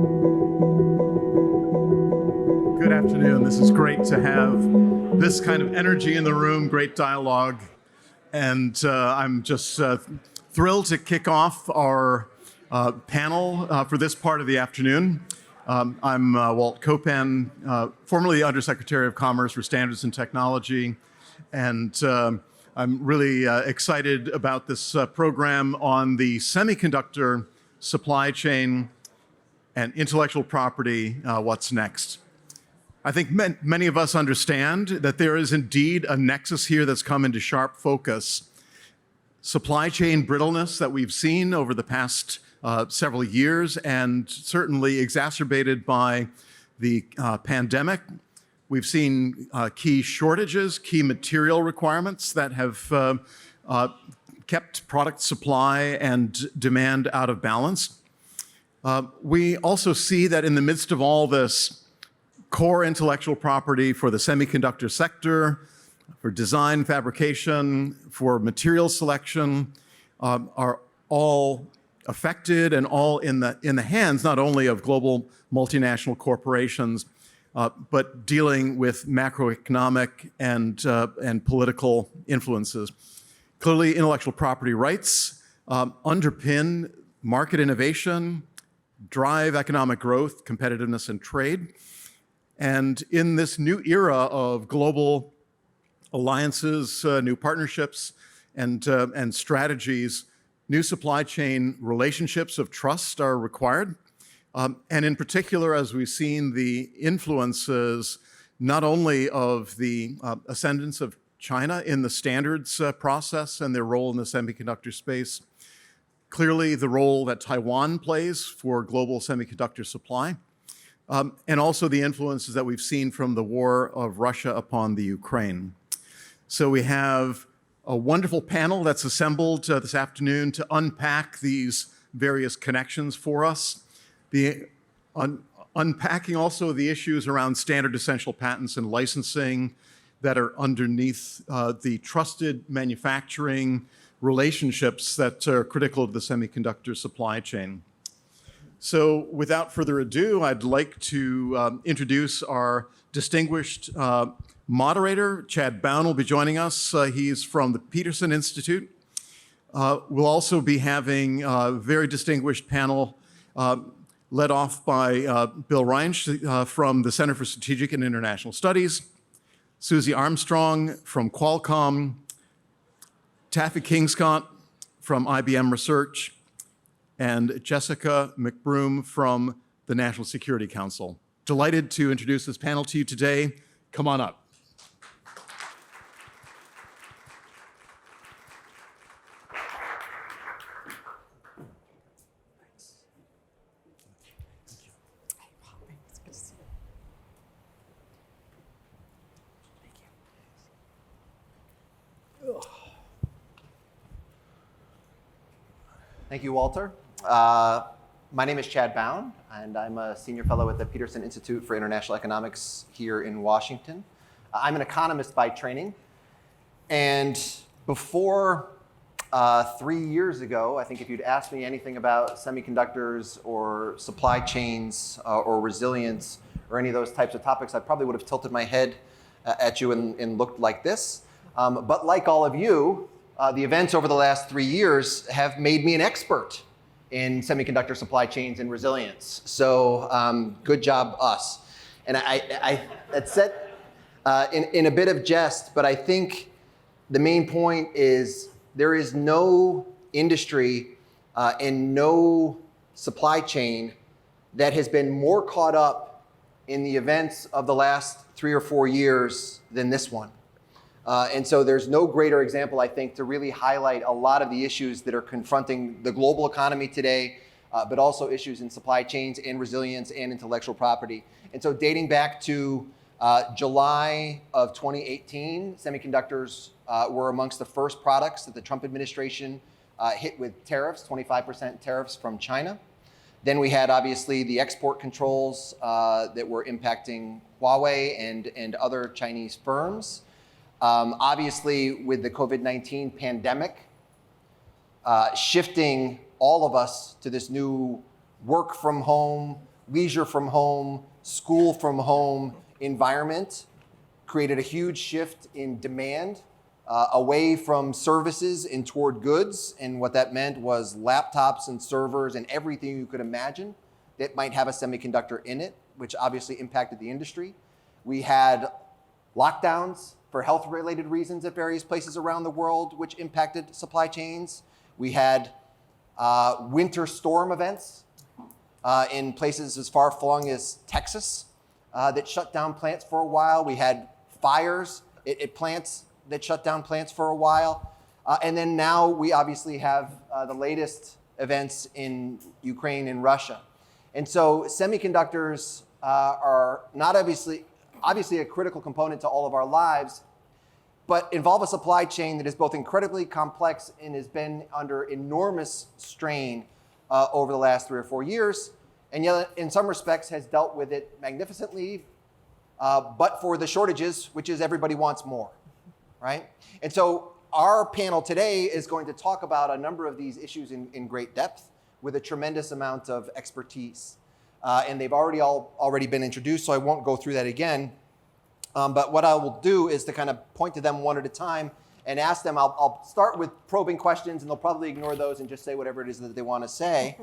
Good afternoon. This is great to have this kind of energy in the room, great dialogue. And I'm just thrilled to kick off our panel for this part of the afternoon. I'm Walt Kopan, formerly Undersecretary of Commerce for Standards and Technology. And I'm really excited about this program on the semiconductor supply chain and intellectual property, what's next. I think many of us understand that there is indeed a nexus here that's come into sharp focus. Supply chain brittleness that we've seen over the past several years, and certainly exacerbated by the pandemic. We've seen key shortages, key material requirements that have kept product supply and demand out of balance. We also see that in the midst of all this, core intellectual property for the semiconductor sector, for design, fabrication, for material selection, are all affected and all in the hands not only of global multinational corporations, but dealing with macroeconomic and political influences. Clearly, intellectual property rights underpin market innovation, drive economic growth, competitiveness, and trade. And in this new era of global alliances, new partnerships, and strategies, new supply chain relationships of trust are required. And in particular, as we've seen the influences not only of the ascendance of China in the standards process and their role in the semiconductor space, clearly the role that Taiwan plays for global semiconductor supply, and also the influences that we've seen from the war of Russia upon the Ukraine. So we have a wonderful panel that's assembled this afternoon to unpack these various connections for us. Unpacking also the issues around standard essential patents and licensing that are underneath the trusted manufacturing relationships that are critical to the semiconductor supply chain. So without further ado, I'd like to introduce our distinguished moderator. Chad Bown will be joining us. He's from the Peterson Institute. We'll also be having a very distinguished panel led off by Bill Reinsch from the Center for Strategic and International Studies, Susie Armstrong from Qualcomm, Taffy Kingscott from IBM Research, and Jessica McBroom from the National Security Council. Delighted to introduce this panel to you today. Come on up. Thank you, Walter. My name is Chad Bown, and I'm a senior fellow at the Peterson Institute for International Economics here in Washington. I'm an economist by training, and before 3 years ago, I think if you'd asked me anything about semiconductors or supply chains or resilience or any of those types of topics, I probably would have tilted my head at you and looked like this. But like all of you, the events over the last 3 years have made me an expert in semiconductor supply chains and resilience. So good job, us. And that's said in a bit of jest, but I think the main point is there is no industry and no supply chain that has been more caught up in the events of the last 3 or 4 years than this one. And so there's no greater example, I think, to really highlight a lot of the issues that are confronting the global economy today, but also issues in supply chains and resilience and intellectual property. And so dating back to July of 2018, semiconductors were amongst the first products that the Trump administration hit with tariffs, 25% tariffs from China. Then we had, obviously, the export controls that were impacting Huawei and other Chinese firms. Obviously, with the COVID-19 pandemic, shifting all of us to this new work from home, leisure from home, school from home environment created a huge shift in demand away from services and toward goods. And what that meant was laptops and servers and everything you could imagine that might have a semiconductor in it, which obviously impacted the industry. We had lockdowns for health-related reasons at various places around the world, which impacted supply chains. We had winter storm events in places as far-flung as Texas that shut down plants for a while. We had fires at plants that shut down plants for a while. And then now we obviously have the latest events in Ukraine and Russia. And so semiconductors are not obviously a critical component to all of our lives, but involve a supply chain that is both incredibly complex and has been under enormous strain over the last 3 or 4 years, and yet in some respects has dealt with it magnificently, but for the shortages, which is everybody wants more, right? And so our panel today is going to talk about a number of these issues in great depth with a tremendous amount of expertise. And they've already been introduced, so I won't go through that again. But what I will do is to kind of point to them one at a time and ask them. I'll start with probing questions, and they'll probably ignore those and just say whatever it is that they want to say.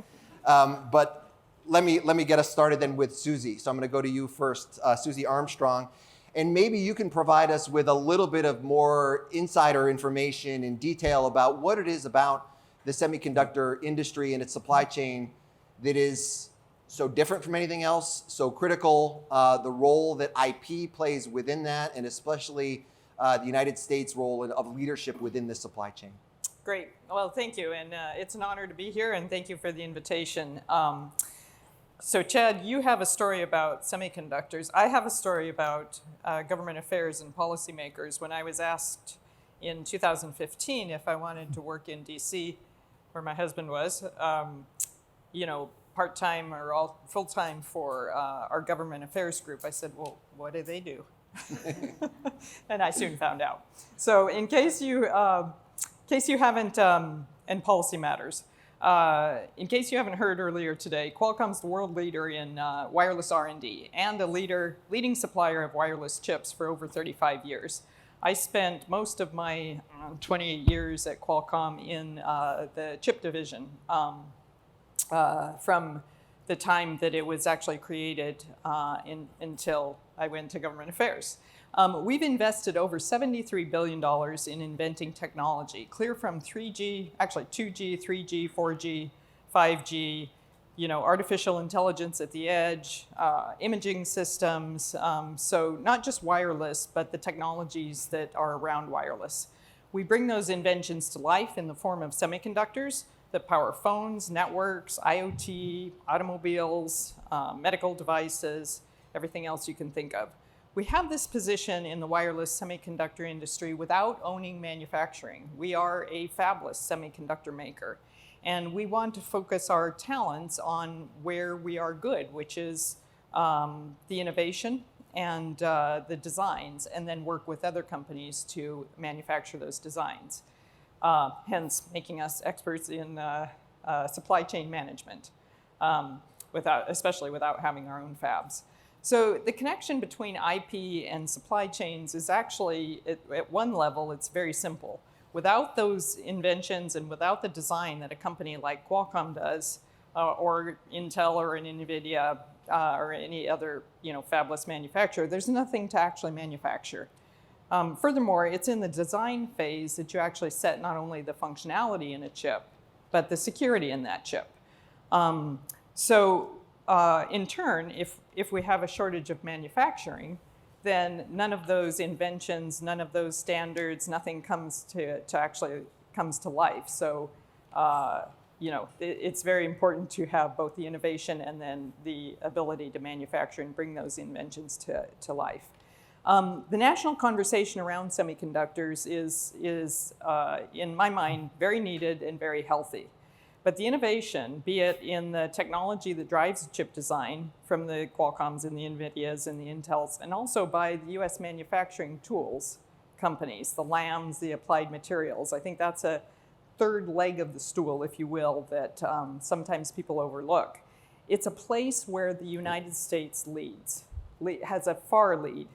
But let me get us started then with Susie. So I'm going to go to you first, Susie Armstrong. And maybe you can provide us with a little bit of more insider information and detail about what it is about the semiconductor industry and its supply chain that is so different from anything else, so critical, the role that IP plays within that, and especially the United States' role of leadership within this supply chain. Great. Well, thank you. And it's an honor to be here, and thank you for the invitation. So Chad, you have a story about semiconductors. I have a story about government affairs and policymakers. When I was asked in 2015 if I wanted to work in DC, where my husband was, part-time or all full-time for our government affairs group, I said, well, what do they do? And I soon found out. So in case you haven't, and policy matters, in case you haven't heard earlier today, Qualcomm's the world leader in wireless R&D and a leading supplier of wireless chips for over 35 years. I spent most of my 28 years at Qualcomm in the chip division from the time that it was actually created until I went to government affairs. We've invested over $73 billion in inventing technology, clear from 2G, 3G, 4G, 5G, artificial intelligence at the edge, imaging systems, so not just wireless, but the technologies that are around wireless. We bring those inventions to life in the form of semiconductors that power phones, networks, IoT, automobiles, medical devices, everything else you can think of. We have this position in the wireless semiconductor industry without owning manufacturing. We are a fabless semiconductor maker, and we want to focus our talents on where we are good, which is the innovation and the designs, and then work with other companies to manufacture those designs. Hence making us experts in supply chain management, especially without having our own fabs. So the connection between IP and supply chains is actually, at one level, it's very simple. Without those inventions and without the design that a company like Qualcomm does, or Intel or an NVIDIA or any other fabless manufacturer, there's nothing to actually manufacture. Furthermore, it's in the design phase that you actually set not only the functionality in a chip, but the security in that chip. In turn, if we have a shortage of manufacturing, then none of those inventions, none of those standards, nothing comes to life. So, it's very important to have both the innovation and then the ability to manufacture and bring those inventions to life. The national conversation around semiconductors is in my mind, very needed and very healthy. But the innovation, be it in the technology that drives chip design from the Qualcomms and the NVIDIAs and the Intels, and also by the US manufacturing tools companies, the Lams, the Applied Materials. I think that's a third leg of the stool, if you will, that sometimes people overlook, it's a place where the United States has a far lead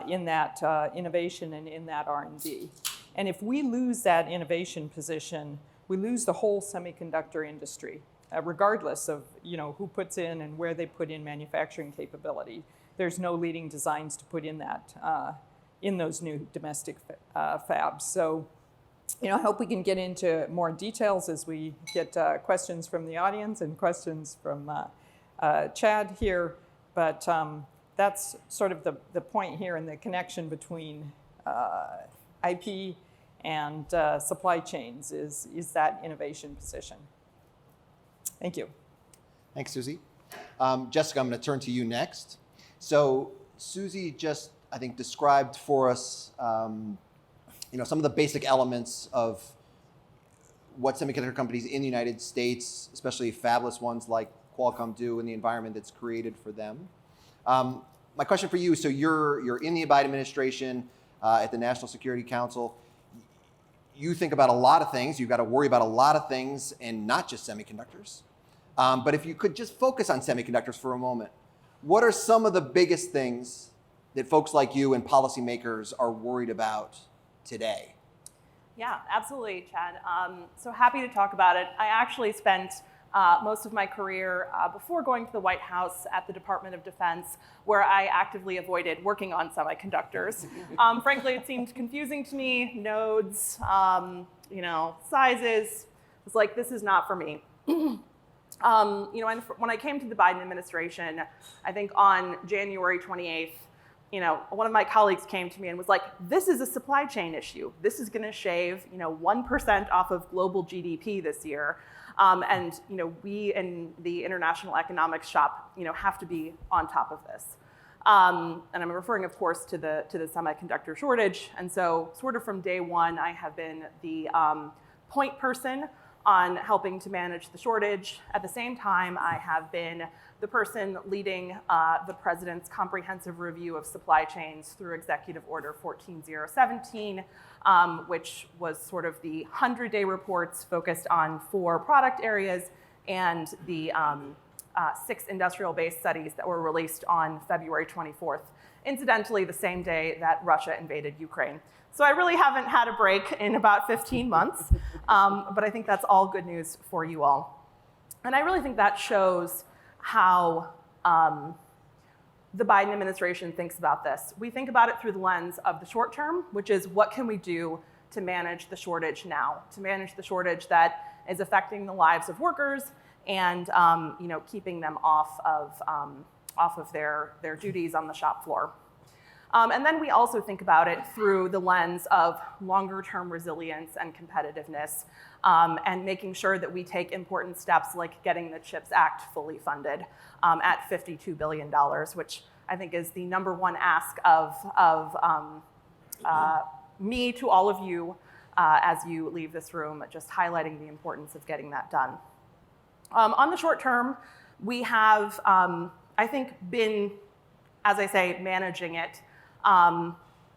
in that innovation and in that R&D. And if we lose that innovation position, we lose the whole semiconductor industry, regardless of who puts in and where they put in manufacturing capability. There's no leading designs to put in that in those new domestic fabs. So, I hope we can get into more details as we get questions from the audience and questions from Chad here. But that's sort of the point here, and the connection between IP and supply chains is that innovation position. Thank you. Thanks, Susie. Jessica, I'm going to turn to you next. So Susie just, I think, described for us some of the basic elements of what semiconductor companies in the United States, especially fabless ones like Qualcomm, do in the environment that's created for them. My question for you, so you're in the Biden administration at the National Security Council. You think about a lot of things. You've got to worry about a lot of things, and not just semiconductors. But if you could just focus on semiconductors for a moment, what are some of the biggest things that folks like you and policymakers are worried about today? Yeah, absolutely, Chad. So happy to talk about it. I actually spent most of my career before going to the White House at the Department of Defense, where I actively avoided working on semiconductors. Frankly, it seemed confusing to me. Nodes, sizes. It was like, this is not for me. And when I came to the Biden administration, I think on January 28th, one of my colleagues came to me and was like, this is a supply chain issue. This is going to shave, 1% off of global GDP this year. And we in the international economics shop, have to be on top of this. And I'm referring, of course, to the semiconductor shortage. And so, sort of from day one, I have been the point person on helping to manage the shortage. At the same time, I have been the person leading the president's comprehensive review of supply chains through Executive Order 14017, which was sort of the 100-day reports focused on 4 product areas and the 6 industrial-based studies that were released on February 24th, incidentally the same day that Russia invaded Ukraine. So I really haven't had a break in about 15 months, but I think that's all good news for you all. And I really think that shows how the Biden administration thinks about this. We think about it through the lens of the short term, which is what can we do to manage the shortage now, to manage the shortage that is affecting the lives of workers and keeping them off of their duties on the shop floor. And then we also think about it through the lens of longer-term resilience and competitiveness, and making sure that we take important steps like getting the CHIPS Act fully funded at $52 billion, which I think is the number one ask of me to all of you as you leave this room, just highlighting the importance of getting that done. On the short term, we have, I think, been, as I say, managing it.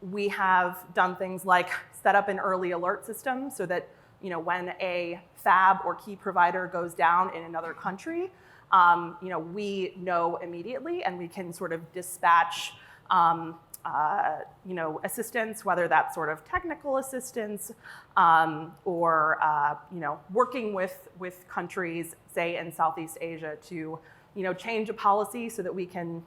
We have done things like set up an early alert system so that when a fab or key provider goes down in another country, we know immediately and we can sort of dispatch assistance, whether that's sort of technical assistance or working with countries, say in Southeast Asia, to change a policy so that we can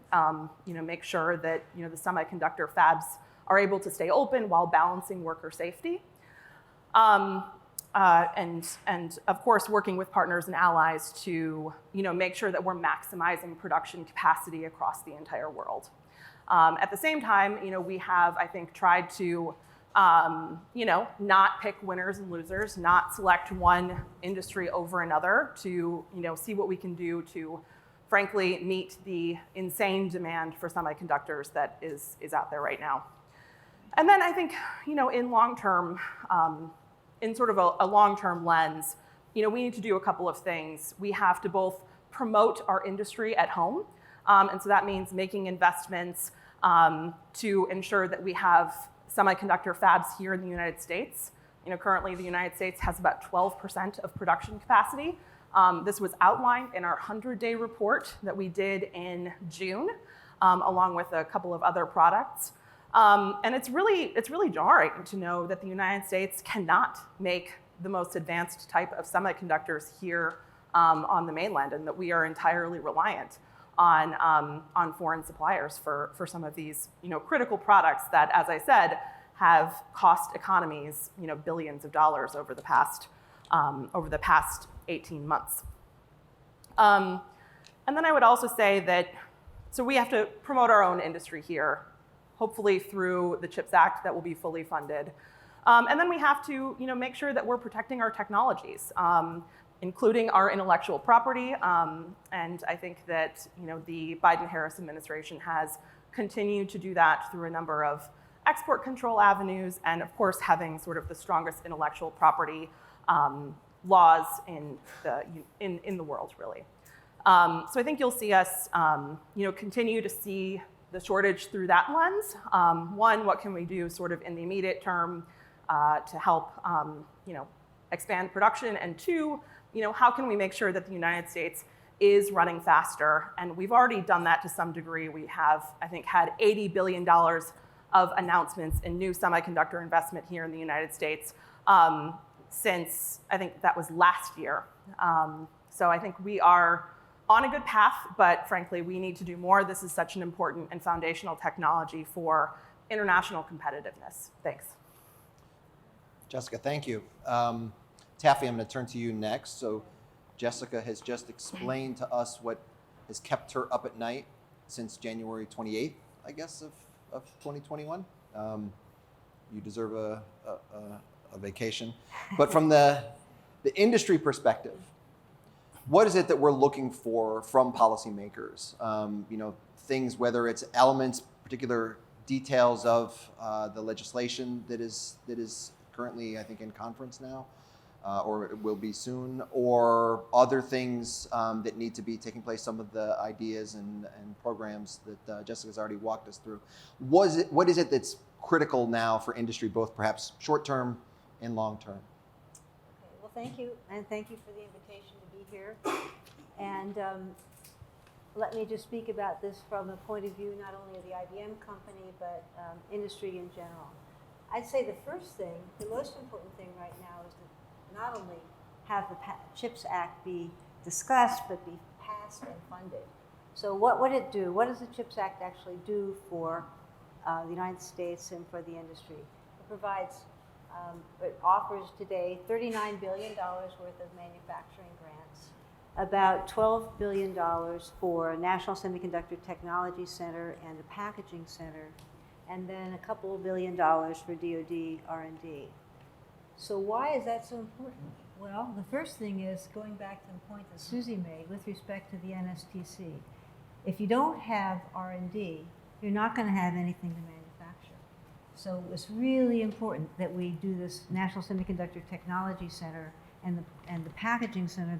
make sure that the semiconductor fabs are able to stay open while balancing worker safety. And of course, working with partners and allies to make sure that we're maximizing production capacity across the entire world. At the same time, we have, I think, tried to not pick winners and losers, not select one industry over another, to see what we can do to, frankly, meet the insane demand for semiconductors that is out there right now. And then I think, in long term, in sort of a long-term lens, we need to do a couple of things. We have to both promote our industry at home, and so that means making investments to ensure that we have semiconductor fabs here in the United States. Currently the United States has about 12% of production capacity, This was outlined in our 100-day report that we did in June, along with a couple of other products. And it's really jarring to know that the United States cannot make the most advanced type of semiconductors here on the mainland, and that we are entirely reliant on foreign suppliers for some of these critical products that, as I said, have cost economies billions of dollars over the past 18 months. And then I would also say that so we have to promote our own industry here, hopefully through the CHIPS Act that will be fully funded. And then we have to make sure that we're protecting our technologies, including our intellectual property. And I think that the Biden-Harris administration has continued to do that through a number of export control avenues, and of course having sort of the strongest intellectual property laws in the world, really. So I think you'll see us continue to see the shortage through that lens. One, what can we do sort of in the immediate term to help expand production? And two, how can we make sure that the United States is running faster? And we've already done that to some degree. We have, I think, had $80 billion of announcements in new semiconductor investment here in the United States since, I think that was last year. So I think we are on a good path, but frankly, we need to do more. This is such an important and foundational technology for international competitiveness. Thanks. Jessica, thank you. Taffy, I'm going to turn to you next. So Jessica has just explained to us what has kept her up at night since January 28th, I guess, of 2021. You deserve a vacation. But from the industry perspective, what is it that we're looking for from policymakers? Things, whether it's elements, particular details of the legislation that is currently, I think, in conference now, or it will be soon, or other things that need to be taking place, some of the ideas and programs that Jessica's already walked us through. What is it that's critical now for industry, both perhaps short-term and long-term? Okay, well, thank you, and thank you for the invitation to be here. And let me just speak about this from the point of view not only of the IBM company, but industry in general. I'd say the first thing, the most important thing right now is to not only have the CHIPS Act be discussed, but be passed and funded. So what would it do? What does the CHIPS Act actually do for the United States and for the industry? It provides, it offers today $39 billion worth of manufacturing grants, about $12 billion for National Semiconductor Technology Center and the Packaging Center, and then a couple of $1 billion for DoD R&D. So why is that so important? Well, the first thing is going back to the point that Susie made with respect to the NSTC. If you don't have R&D, you're not going to have anything to manufacture. So it's really important that we do this National Semiconductor Technology Center and the Packaging Center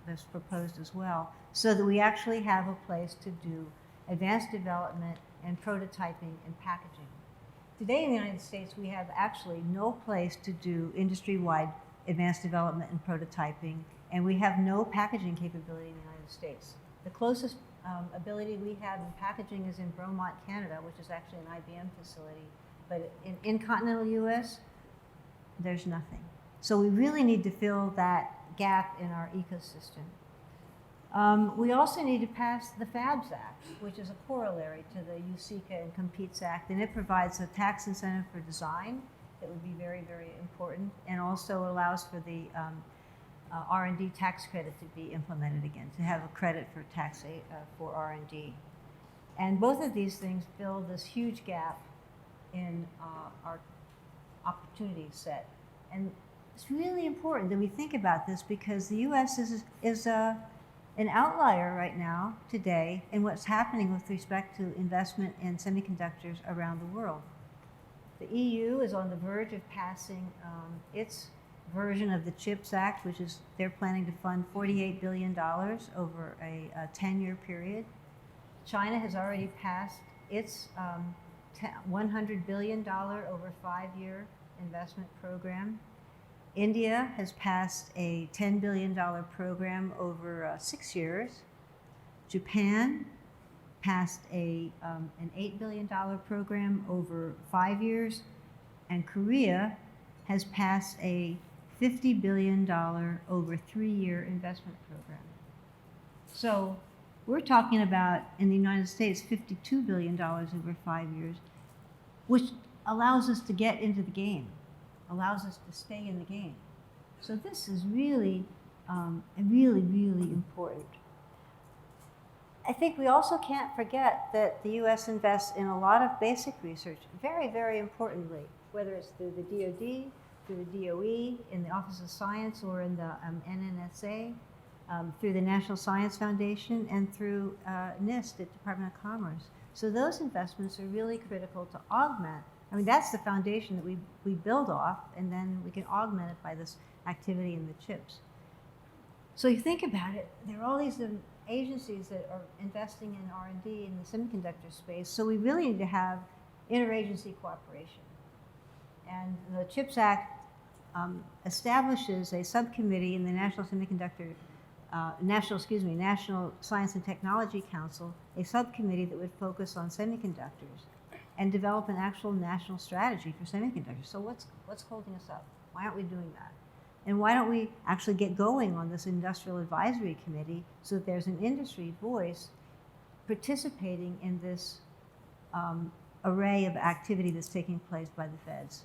that's proposed as well, so that we actually have a place to do advanced development and prototyping and packaging. Today in the United States, we have actually no place to do industry-wide advanced development and prototyping, and we have no packaging capability in the United States. The closest ability we have in packaging is in Bromont, Canada, which is actually an IBM facility, but in continental US, there's nothing. So we really need to fill that gap in our ecosystem. We also need to pass the FABS Act, which is a corollary to the USICA and Competes Act, and it provides a tax incentive for design that would be very, very important, and also allows for the R&D tax credit to be implemented again, to have a credit for tax for R&D. And both of these things fill this huge gap in our opportunity set. And it's really important that we think about this, because the US is an outlier right now, today, in what's happening with respect to investment in semiconductors around the world. The EU is on the verge of passing its version of the CHIPS Act, which is, they're planning to fund $48 billion over a 10-year period. China has already passed its $100 billion over 5-year investment program. India has passed a $10 billion program over 6 years. Japan passed an $8 billion program over 5 years. And Korea has passed a $50 billion over 3-year investment program. So we're talking about, in the United States, $52 billion over 5 years, which allows us to get into the game, allows us to stay in the game. So this is really, really, really important. I think we also can't forget that the US invests in a lot of basic research, very, very importantly, whether it's through the DoD, through the DOE, in the Office of Science, or in the NNSA, through the National Science Foundation, and through NIST at Department of Commerce. So those investments are really critical to augment. I mean, that's the foundation that we build off, and then we can augment it by this activity in the chips. So you think about it, there are all these agencies that are investing in R&D in the semiconductor space, so we really need to have interagency cooperation. And the CHIPS Act establishes a subcommittee in the National Science and Technology Council, a subcommittee that would focus on semiconductors and develop an actual national strategy for semiconductors. So what's holding us up? Why aren't we doing that? And why don't we actually get going on this industrial advisory committee so that there's an industry voice participating in this array of activity that's taking place by the feds?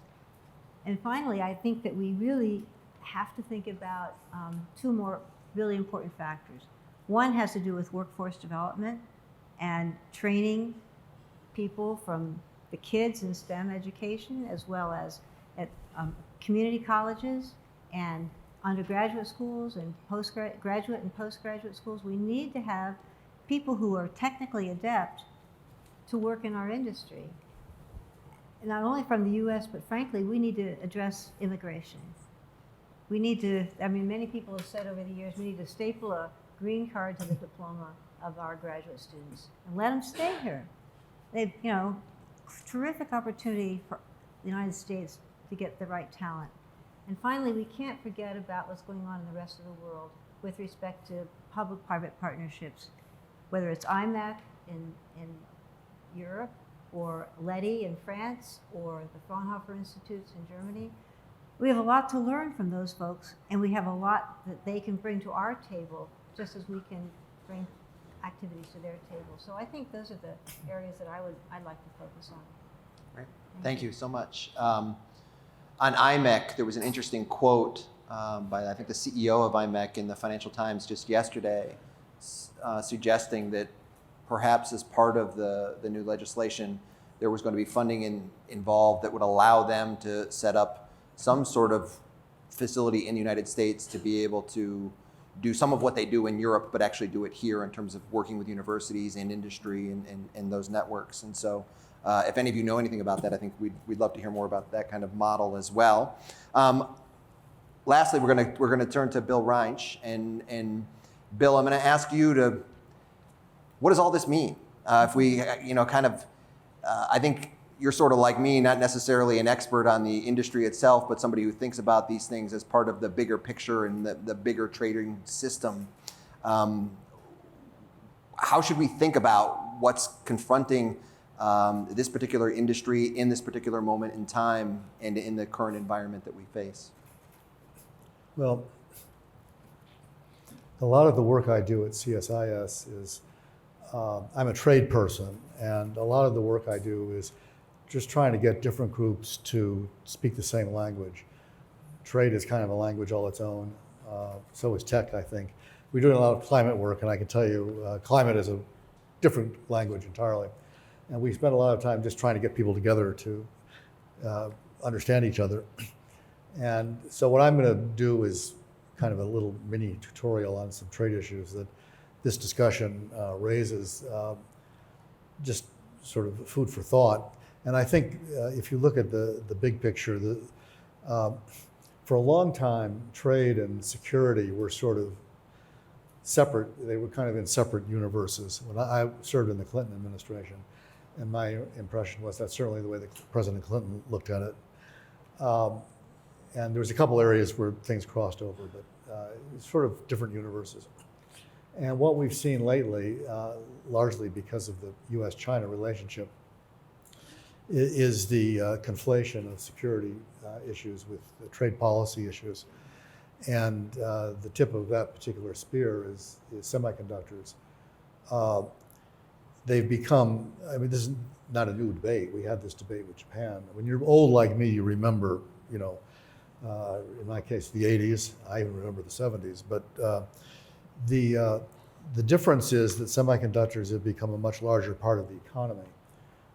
And finally, I think that we really have to think about 2 more really important factors. One has to do with workforce development and training people from the kids in STEM education, as well as at community colleges and undergraduate schools and graduate and postgraduate schools. We need to have people who are technically adept to work in our industry. Not only from the US, but frankly, we need to address immigration. We need to, I mean, many people have said over the years, we need to staple a green card to the diploma of our graduate students and let them stay here. They've, terrific opportunity for the United States to get the right talent. And finally, we can't forget about what's going on in the rest of the world with respect to public-private partnerships, whether it's IMEC in Europe, or LEDI in France, or the Fraunhofer Institutes in Germany. We have a lot to learn from those folks, and we have a lot that they can bring to our table, just as we can bring activities to their table. So I think those are the areas that I'd like to focus on. Right. Thank you so much. On IMEC, there was an interesting quote by, I think, the CEO of IMEC in the Financial Times just yesterday, suggesting that perhaps as part of the new legislation, there was going to be funding involved that would allow them to set up some sort of facility in the United States to be able to do some of what they do in Europe, but actually do it here in terms of working with universities and industry and those networks. And so if any of you know anything about that, I think we'd love to hear more about that kind of model as well. Lastly, we're going to turn to Bill Reinsch. And Bill, I'm going to ask you to, what does all this mean? If we, I think you're sort of like me, not necessarily an expert on the industry itself, but somebody who thinks about these things as part of the bigger picture and the bigger trading system. How should we think about what's confronting this particular industry in this particular moment in time and in the current environment that we face? Well, a lot of the work I do at CSIS is, I'm a trade person, and a lot of the work I do is just trying to get different groups to speak the same language. Trade is kind of a language all its own. So is tech, I think. We're doing a lot of climate work, and I can tell you, climate is a different language entirely. And we spend a lot of time just trying to get people together to understand each other. And so what I'm going to do is kind of a little mini tutorial on some trade issues that this discussion raises, just sort of food for thought. And I think if you look at the big picture, for a long time, trade and security were sort of separate. They were kind of in separate universes. When I served in the Clinton administration, and my impression was that's certainly the way that President Clinton looked at it. And there's a couple areas where things crossed over, but it's sort of different universes. And what we've seen lately, largely because of the US-China relationship, is the conflation of security issues with the trade policy issues. And the tip of that particular spear is semiconductors. They've become, I mean, this is not a new debate. We had this debate with Japan. When you're old like me, you remember, you know, in my case, the 80s. I even remember the 70s. But the difference is that semiconductors have become a much larger part of the economy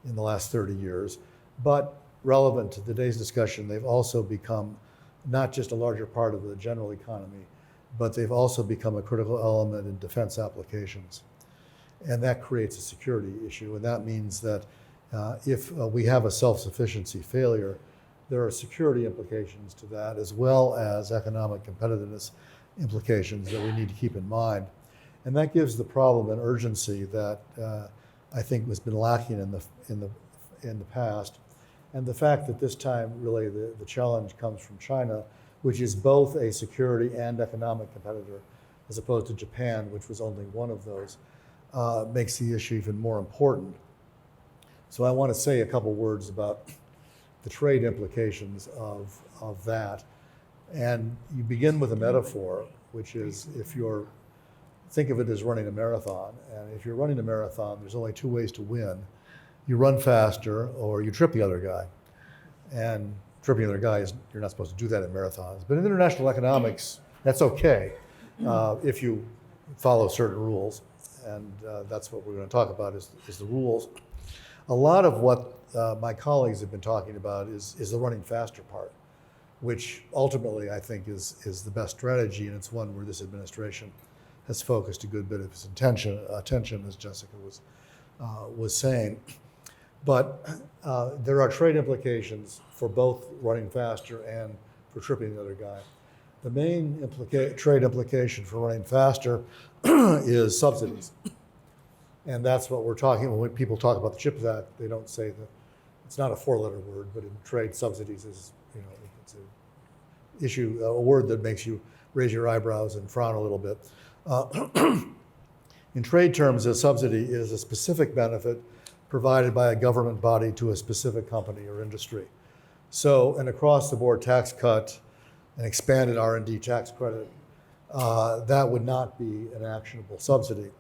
in the last 30 years. But relevant to today's discussion, they've also become not just a larger part of the general economy, but they've also become a critical element in defense applications. And that creates a security issue. And that means that if we have a self-sufficiency failure, there are security implications to that, as well as economic competitiveness implications that we need to keep in mind. And that gives the problem an urgency that I think has been lacking in the past. And the fact that this time really the challenge comes from China, which is both a security and economic competitor, as opposed to Japan, which was only one of those, makes the issue even more important. So I want to say a couple words about the trade implications of that. And you begin with a metaphor, which is think of it as running a marathon. And if you're running a marathon, there's only two ways to win. You run faster or you trip the other guy. And tripping the other guy you're not supposed to do that in marathons. But in international economics, that's okay if you follow certain rules. And that's what we're going to talk about is the rules. A lot of what my colleagues have been talking about is the running faster part, which ultimately I think is the best strategy, and it's one where this administration has focused a good bit of its attention, as Jessica was saying. But there are trade implications for both running faster and for tripping the other guy. The main trade implication for running faster is subsidies. And that's what we're talking about. When people talk about the CHIPS Act, they don't say that it's not a four-letter word, but in trade, subsidies is, you know, it's an issue, a word that makes you raise your eyebrows and frown a little bit. In trade terms, a subsidy is a specific benefit provided by a government body to a specific company or industry. So an across-the-board tax cut, an expanded R&D tax credit, that would not be an actionable subsidy.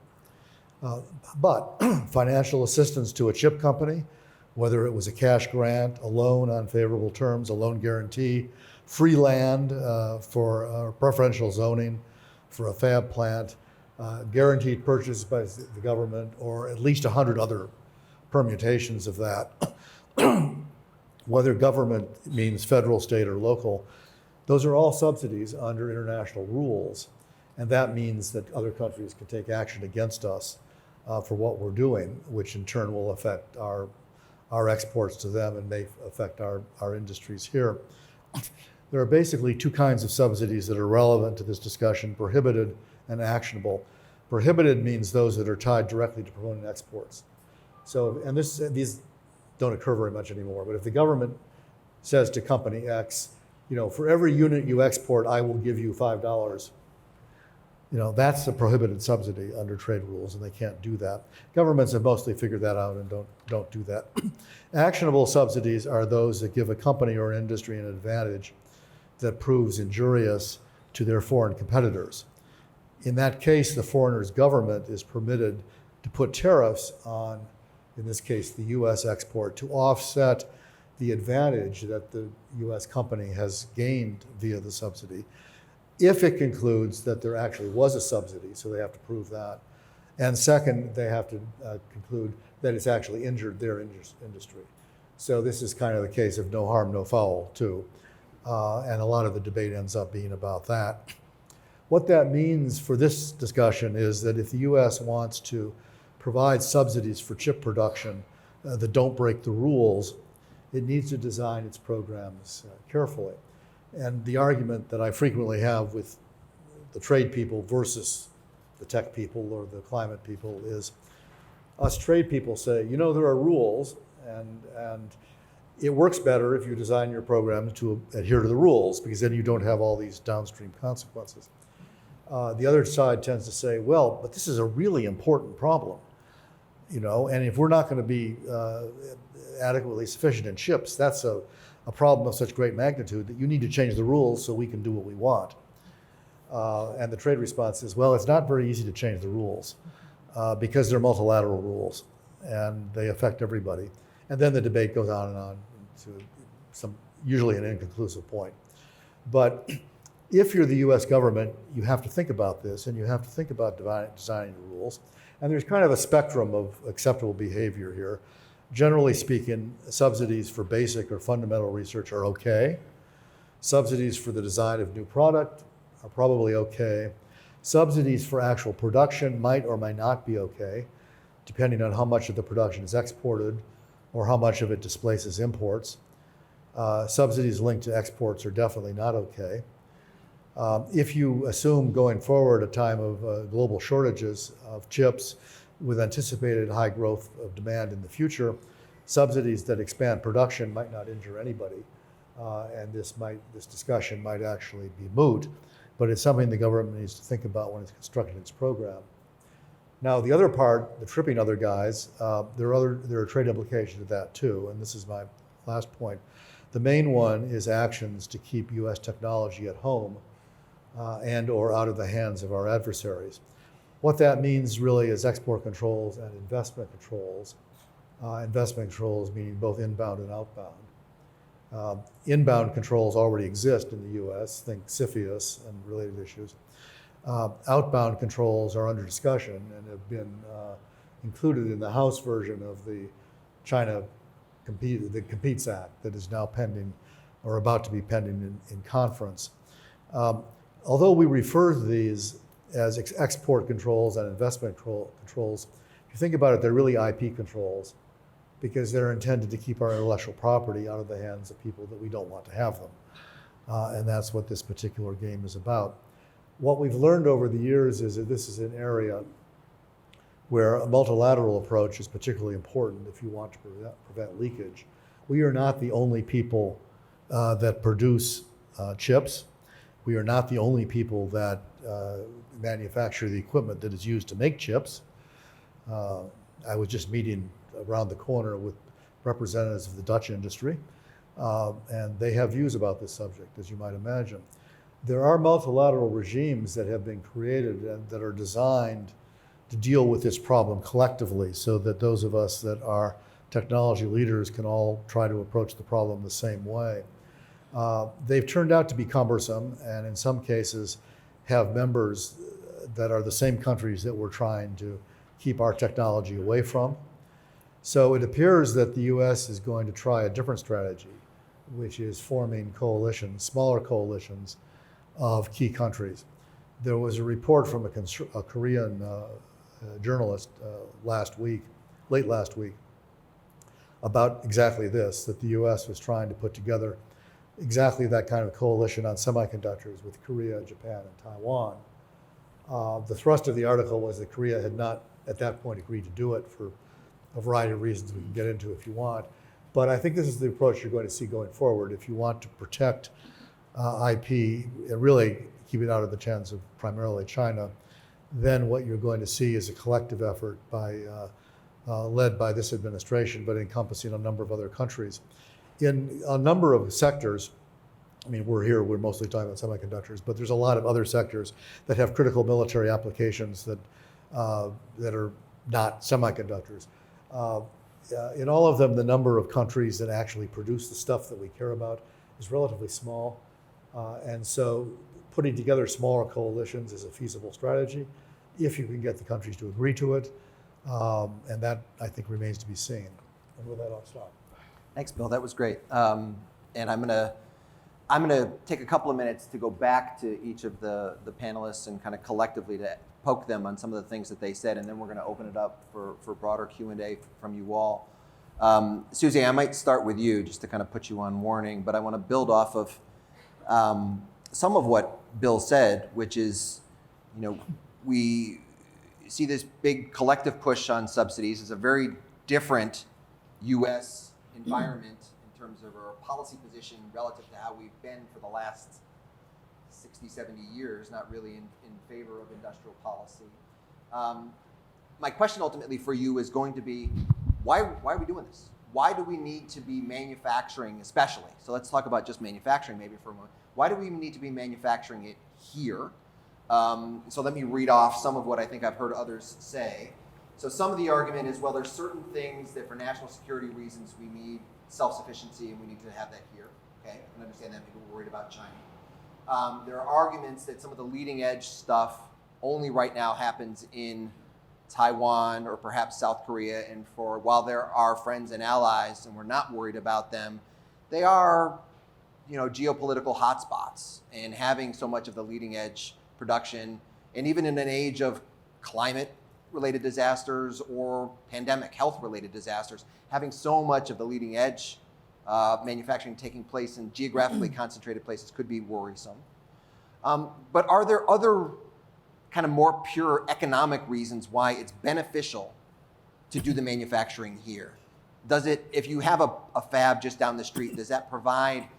But financial assistance to a chip company, whether it was a cash grant, a loan on favorable terms, a loan guarantee, free land for preferential zoning for a fab plant, guaranteed purchase by the government, or at least 100 other permutations of that, whether government means federal, state, or local, those are all subsidies under international rules. And that means that other countries can take action against us for what we're doing, which in turn will affect our exports to them and may affect our industries here. There are basically two kinds of subsidies that are relevant to this discussion: prohibited and actionable. Prohibited means those that are tied directly to promoting exports. So, and these don't occur very much anymore, but if the government says to company X, you know, for every unit you export, I will give you $5, you know, that's a prohibited subsidy under trade rules, and they can't do that. Governments have mostly figured that out and don't do that. Actionable subsidies are those that give a company or an industry an advantage that proves injurious to their foreign competitors. In that case, the foreigner's government is permitted to put tariffs on, in this case, the US export, to offset the advantage that the US company has gained via the subsidy, if it concludes that there actually was a subsidy, so they have to prove that. And second, they have to conclude that it's actually injured their industry. So this is kind of the case of no harm, no foul, too. And a lot of the debate ends up being about that. What that means for this discussion is that if the US wants to provide subsidies for chip production that don't break the rules, it needs to design its programs carefully. And the argument that I frequently have with the trade people versus the tech people or the climate people is, us trade people say, you know, there are rules, and It works better if you design your program to adhere to the rules, because then you don't have all these downstream consequences. The other side tends to say, well, but this is a really important problem, and if we're not going to be adequately sufficient in chips, that's a problem of such great magnitude that you need to change the rules so we can do what we want. And the trade response is, well, it's not very easy to change the rules because they're multilateral rules and they affect everybody. And then the debate goes on and on to usually an inconclusive point. But if you're the US government, you have to think about this, and you have to think about designing the rules. And there's kind of a spectrum of acceptable behavior here. Generally speaking, subsidies for basic or fundamental research are okay. Subsidies for the design of new product are probably okay. Subsidies for actual production might or might not be okay, depending on how much of the production is exported or how much of it displaces imports. Subsidies linked to exports are definitely not okay. If you assume going forward a time of global shortages of chips with anticipated high growth of demand in the future, subsidies that expand production might not injure anybody. And this discussion might actually be moot, but it's something the government needs to think about when it's constructing its program. Now, the other part, the tripping other guys, there are trade implications of that too, and this is my last point. The main one is actions to keep US technology at home and or out of the hands of our adversaries. What that means really is export controls and investment controls. Investment controls meaning both inbound and outbound. Inbound controls already exist in the US, think CFIUS and related issues. Outbound controls are under discussion and have been included in the House version of the China Competes Act that is now pending or about to be pending in conference. Although we refer to these as export controls and investment controls, if you think about it, they're really IP controls because they're intended to keep our intellectual property out of the hands of people that we don't want to have them. And that's what this particular game is about. What we've learned over the years is that this is an area where a multilateral approach is particularly important if you want to prevent leakage. We are not the only people that produce chips. We are not the only people that manufacture the equipment that is used to make chips. I was just meeting around the corner with representatives of the Dutch industry, and they have views about this subject, as you might imagine. There are multilateral regimes that have been created and that are designed to deal with this problem collectively so that those of us that are technology leaders can all try to approach the problem the same way. They've turned out to be cumbersome and in some cases have members that are the same countries that we're trying to keep our technology away from. So it appears that the US is going to try a different strategy, which is forming coalitions, smaller coalitions of key countries. There was a report from a Korean journalist late last week, about exactly this, that the US was trying to put together exactly that kind of coalition on semiconductors with Korea, Japan, and Taiwan. The thrust of the article was that Korea had not, at that point, agreed to do it for a variety of reasons we can get into if you want. But I think this is the approach you're going to see going forward. If you want to protect IP and really keep it out of the hands of primarily China, then what you're going to see is a collective effort led by this administration, but encompassing a number of other countries. In a number of sectors, I mean, we're mostly talking about semiconductors, but there's a lot of other sectors that have critical military applications that are not semiconductors. In all of them, the number of countries that actually produce the stuff that we care about is relatively small. And so putting together smaller coalitions is a feasible strategy if you can get the countries to agree to it. And that, I think, remains to be seen. And with that, I'll stop. Thanks, Bill. That was great. And I'm gonna take a couple of minutes to go back to each of the panelists and kind of collectively to poke them on some of the things that they said, and then we're going to open it up for broader Q&A from you all. Susie, I might start with you just to kind of put you on warning, but I want to build off of some of what Bill said, which is, we see this big collective push on subsidies as a very different U.S. environment in terms of our policy position relative to how we've been for the last 60, 70 years, not really in favor of industrial policy. My question ultimately for you is going to be, why are we doing this? Why do we need to be manufacturing, especially? So let's talk about just manufacturing maybe for a moment. Why do we need to be manufacturing it here? So let me read off some of what I think I've heard others say. So some of the argument is, well, there's certain things that for national security reasons we need self-sufficiency and we need to have that here. Okay, I can understand that. Maybe we're worried about China. There are arguments that some of the leading edge stuff only right now happens in Taiwan or perhaps South Korea, and while they're our friends and allies and we're not worried about them, they are, geopolitical hotspots, and having so much of the leading edge production, and even in an age of climate related disasters or pandemic health related disasters, having so much of the leading edge manufacturing taking place in geographically concentrated places could be worrisome. But are there other kind of more pure economic reasons why it's beneficial to do the manufacturing here? Does it, if you have a fab just down the street, does that provide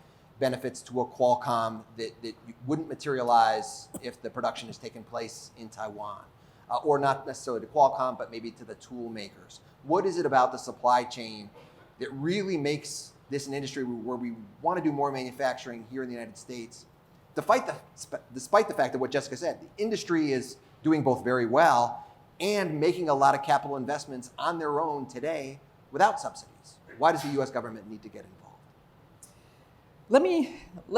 benefits to a Qualcomm that wouldn't materialize if the production is taking place in Taiwan? Or not necessarily to Qualcomm, but maybe to the tool makers? What is it about the supply chain that really makes this an industry where we want to do more manufacturing here in the United States, despite the fact that what Jessica said, the industry is doing both very well and making a lot of capital investments on their own today without subsidies? Why does the US government need to get involved? Let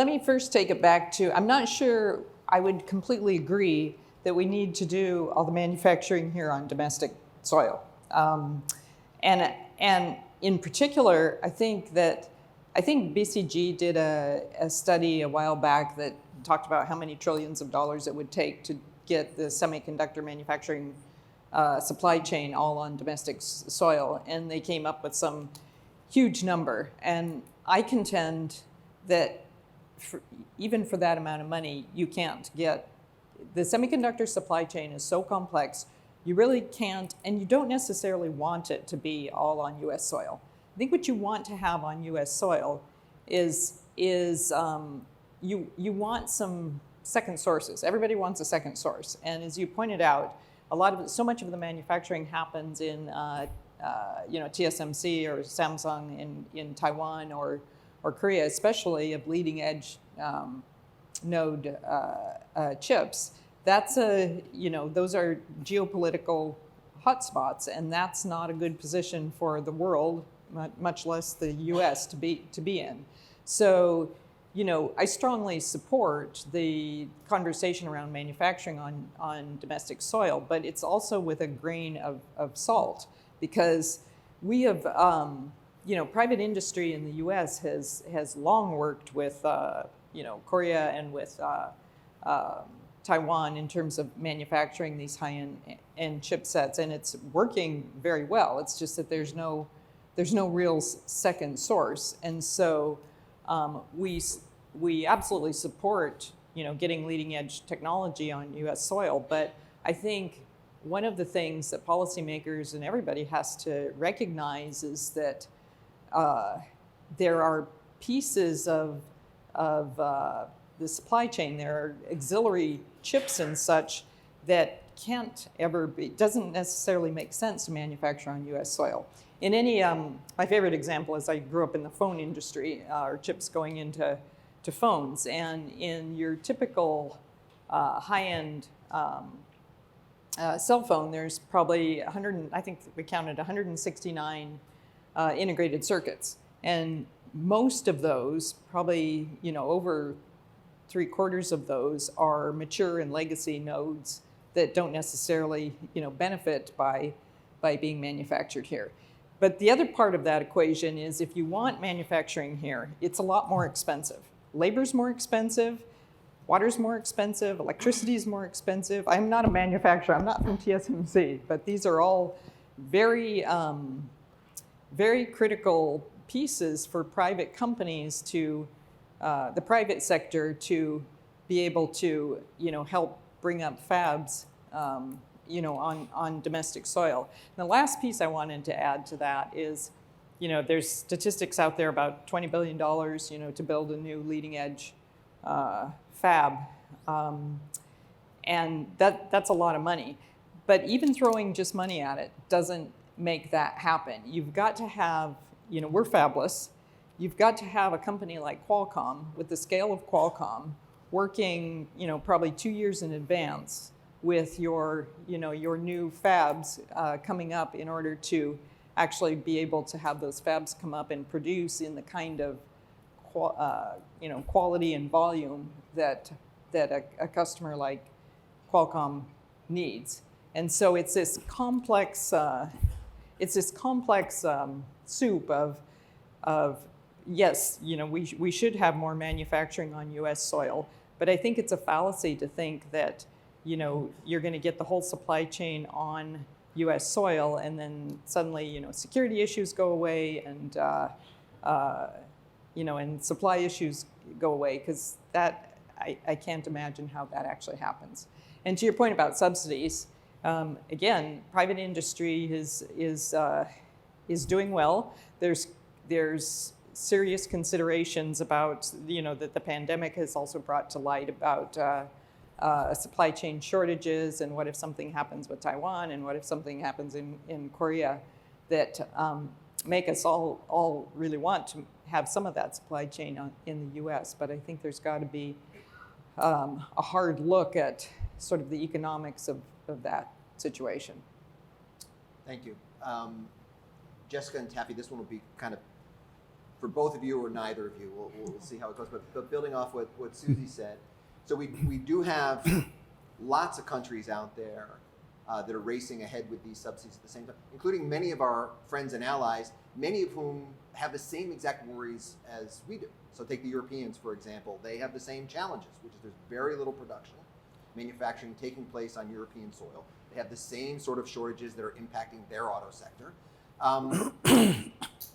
me first take it back to, I'm not sure I would completely agree that we need to do all the manufacturing here on domestic soil. And in particular, I think BCG did a study a while back that talked about how many trillions of dollars it would take to get the semiconductor manufacturing supply chain all on domestic soil, and they came up with some huge number. And I contend that even for that amount of money, you can't get, the semiconductor supply chain is so complex, you really can't, and you don't necessarily want it to be all on US soil. I think what you want to have on US soil is you want some second sources. Everybody wants a second source. And as you pointed out, so much of the manufacturing happens in TSMC or Samsung in Taiwan or Korea, especially of leading edge node chips. Those are geopolitical hotspots, and that's not a good position for the world, much less the U.S. to be in. So, I strongly support the conversation around manufacturing on domestic soil, but it's also with a grain of salt, because we have, private industry in the U.S. has long worked with, Korea and with Taiwan in terms of manufacturing these high-end chipsets, and it's working very well. It's just that there's no real second source, and so we absolutely support getting leading-edge technology on U.S. soil. But I think one of the things that policymakers and everybody has to recognize is that there are pieces of the supply chain, there are auxiliary chips and such that doesn't necessarily make sense to manufacture on US soil. In any, my favorite example is I grew up in the phone industry, or chips going into phones, and in your typical high-end cell phone, there's probably I think we counted 169 integrated circuits, and most of those, probably over 3/4 of those, are mature and legacy nodes that don't necessarily benefit by being manufactured here. But the other part of that equation is, if you want manufacturing here, it's a lot more expensive. Labor's more expensive, water's more expensive, electricity's more expensive. I'm not a manufacturer, I'm not from TSMC, but these are all very, very critical pieces for private companies to, the private sector to be able to, help bring up fabs, on domestic soil. And the last piece I wanted to add to that is, there's statistics out there about $20 billion, to build a new leading edge fab. And that's a lot of money. But even throwing just money at it doesn't make that happen. You've got to have, we're fabless. You've got to have a company like Qualcomm with the scale of Qualcomm working, probably 2 years in advance with your new fabs coming up in order to actually be able to have those fabs come up and produce in the kind of quality and volume that a customer like Qualcomm needs. And so it's this complex soup of yes, we should have more manufacturing on U.S. soil, but I think it's a fallacy to think that you're going to get the whole supply chain on U.S. soil, and then suddenly security issues go away, and and supply issues go away, because that I can't imagine how that actually happens. And to your point about subsidies, again, private industry is doing well. There's serious considerations about that the pandemic has also brought to light about supply chain shortages, and what if something happens with Taiwan, and what if something happens in Korea, that make us all really want to have some of that supply chain in the U.S. But I think there's got to be a hard look at sort of the economics of that situation. Thank you. Jessica and Taffy, this one will be kind of for both of you or neither of you. We'll see how it goes. But building off what Susie said, so we do have lots of countries out there that are racing ahead with these subsidies at the same time, including many of our friends and allies, many of whom have the same exact worries as we do. So take the Europeans, for example. They have the same challenges, which is there's very little production, manufacturing taking place on European soil. They have the same sort of shortages that are impacting their auto sector.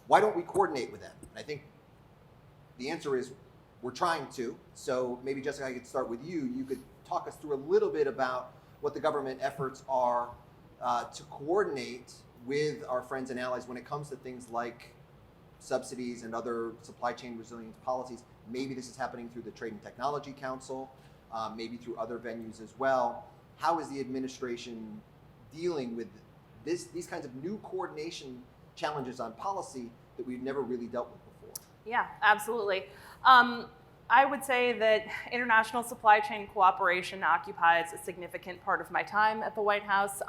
Why don't we coordinate with them? And I think the answer is we're trying to. So maybe, Jessica, I could start with you. You could talk us through a little bit about what the government efforts are to coordinate with our friends and allies when it comes to things like subsidies and other supply chain resilience policies. Maybe this is happening through the Trade and Technology Council, maybe through other venues as well. How is the administration dealing with these kinds of new coordination challenges on policy that we've never really dealt with before? Yeah, absolutely. I would say that international supply chain cooperation occupies a significant part of my time at the White House.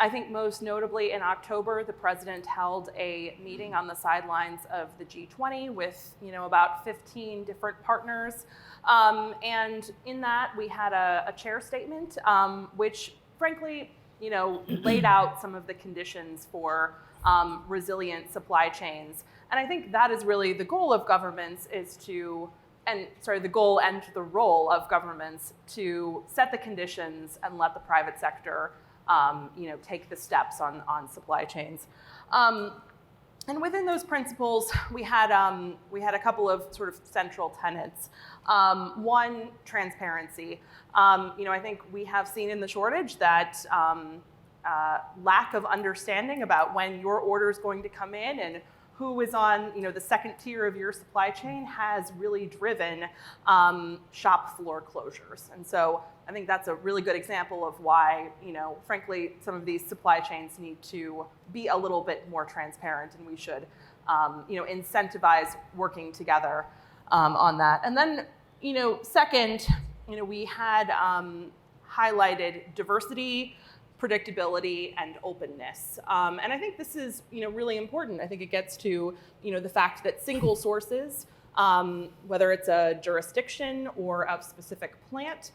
I think most notably in October, the president held a meeting on the sidelines of the G20 with about 15 different partners. And in that, we had a chair statement, which frankly, laid out some of the conditions for resilient supply chains. And I think that is really the goal of governments the goal and the role of governments to set the conditions and let the private sector take the steps on supply chains. And within those principles, we had a couple of sort of central tenets. One, transparency. I think we have seen in the shortage that lack of understanding about when your order is going to come in and who is on the second tier of your supply chain has really driven shop floor closures. And so I think that's a really good example of why, frankly, some of these supply chains need to be a little bit more transparent, and we should, incentivize working together on that. And then, second, we had highlighted diversity, predictability, and openness. And I think this is, really important. I think it gets to, the fact that single sources, whether it's a jurisdiction or a specific plant,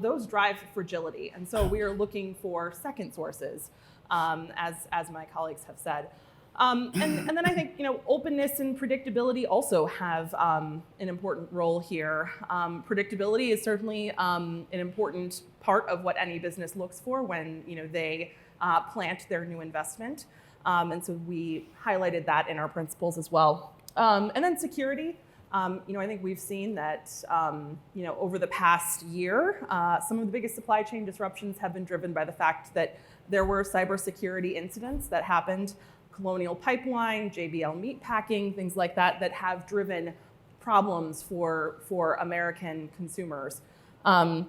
those drive fragility. And so we are looking for second sources, as my colleagues have said. And then I think, openness and predictability also have an important role here. Predictability is certainly an important part of what any business looks for when, they plant their new investment. And so we highlighted that in our principles as well. And then security. I think we've seen that, over the past year, some of the biggest supply chain disruptions have been driven by the fact that there were cybersecurity incidents that happened Colonial Pipeline, JBL Meatpacking, things like that, that have driven problems for American consumers. And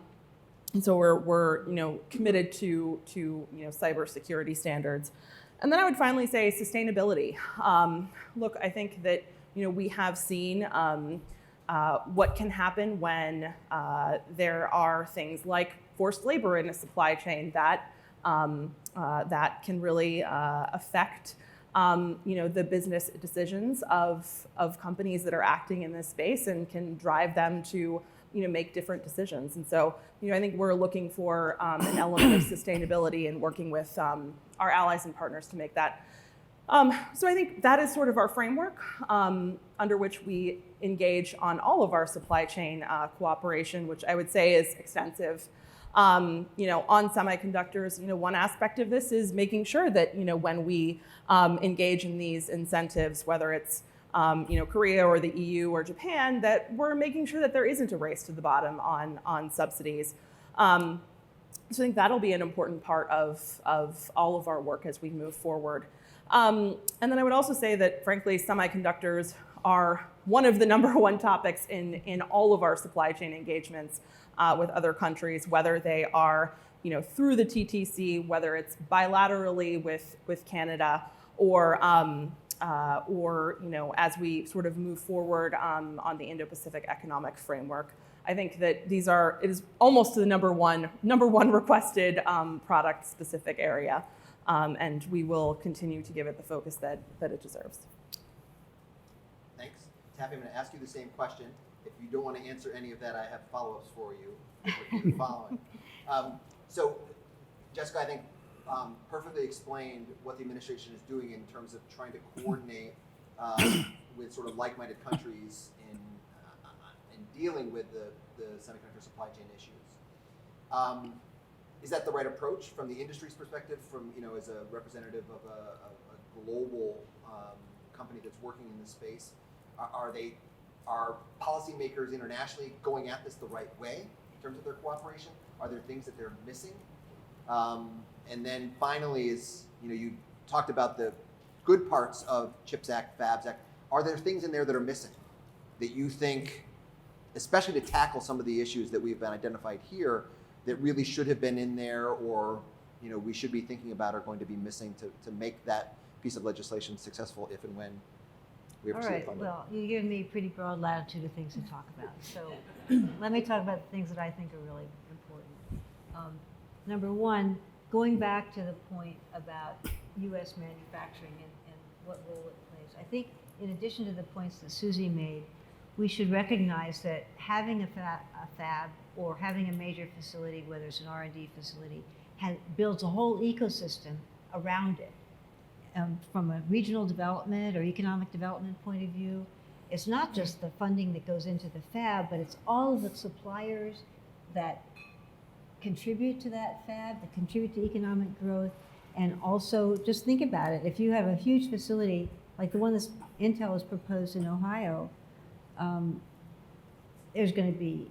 so we're committed to cybersecurity standards. And then I would finally say sustainability. Look, I think that we have seen what can happen when there are things like forced labor in a supply chain that can really affect the business decisions of companies that are acting in this space and can drive them to make different decisions. And so I think we're looking for an element of sustainability and working with our allies and partners to make that. So I think that is sort of our framework under which we engage on all of our supply chain cooperation, which I would say is extensive. On semiconductors, one aspect of this is making sure that when we engage in these incentives, whether it's Korea or the EU or Japan, that we're making sure that there isn't a race to the bottom on subsidies. So I think that'll be an important part of all of our work as we move forward. And then I would also say that, frankly, semiconductors are one of the #1 topics in all of our supply chain engagements with other countries, whether they are through the TTC, whether it's bilaterally with Canada, or as we sort of move forward on the Indo-Pacific Economic Framework. I think that it is almost the number one requested product-specific area, and we will continue to give it the focus that it deserves. Thanks. Taffy, I'm going to ask you the same question. If you don't want to answer any of that, I have follow-ups for you. Following. So, Jessica, I think perfectly explained what the administration is doing in terms of trying to coordinate with sort of like-minded countries in dealing with the semiconductor supply chain issues. Is that the right approach from the industry's perspective, from as a representative of a global company that's working in this space? Are policymakers internationally going at this the right way in terms of their cooperation? Are there things that they're missing? And then finally, you talked about the good parts of CHIPS Act, FABS Act. Are there things in there that are missing that you think, especially to tackle some of the issues that we've been identified here, that really should have been in there, or we should be thinking about are going to be missing to make that piece of legislation successful if and when we ever see it funded? Well, you give me pretty broad latitude of things to talk about. So let me talk about the things that I think are really important. Number one, going back to the point about U.S. manufacturing and what role it plays. I think in addition to the points that Susie made, we should recognize that having a fab or having a major facility, whether it's an R&D facility, builds a whole ecosystem around it. From a regional development or economic development point of view, it's not just the funding that goes into the fab, but it's all of the suppliers that contribute to that fab, that contribute to economic growth. And also, just think about it. If you have a huge facility, like the one that Intel has proposed in Ohio, there's going to be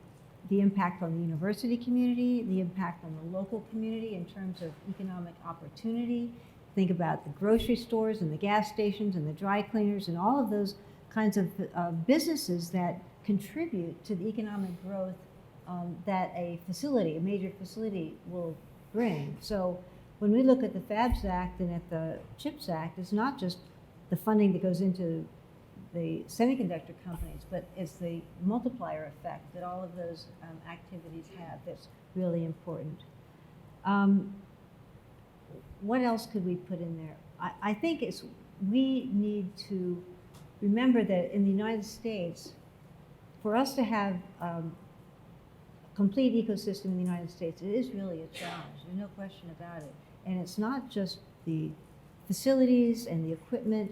the impact on the university community, the impact on the local community in terms of economic opportunity. Think about the grocery stores and the gas stations and the dry cleaners and all of those kinds of businesses that contribute to the economic growth that a major facility will bring. So when we look at the FABS Act and at the CHIPS Act, it's not just the funding that goes into the semiconductor companies, but it's the multiplier effect that all of those activities have that's really important. What else could we put in there? I think we need to remember that in the United States, for us to have a complete ecosystem in the United States, it is really a challenge. There's no question about it. And it's not just the facilities and the equipment.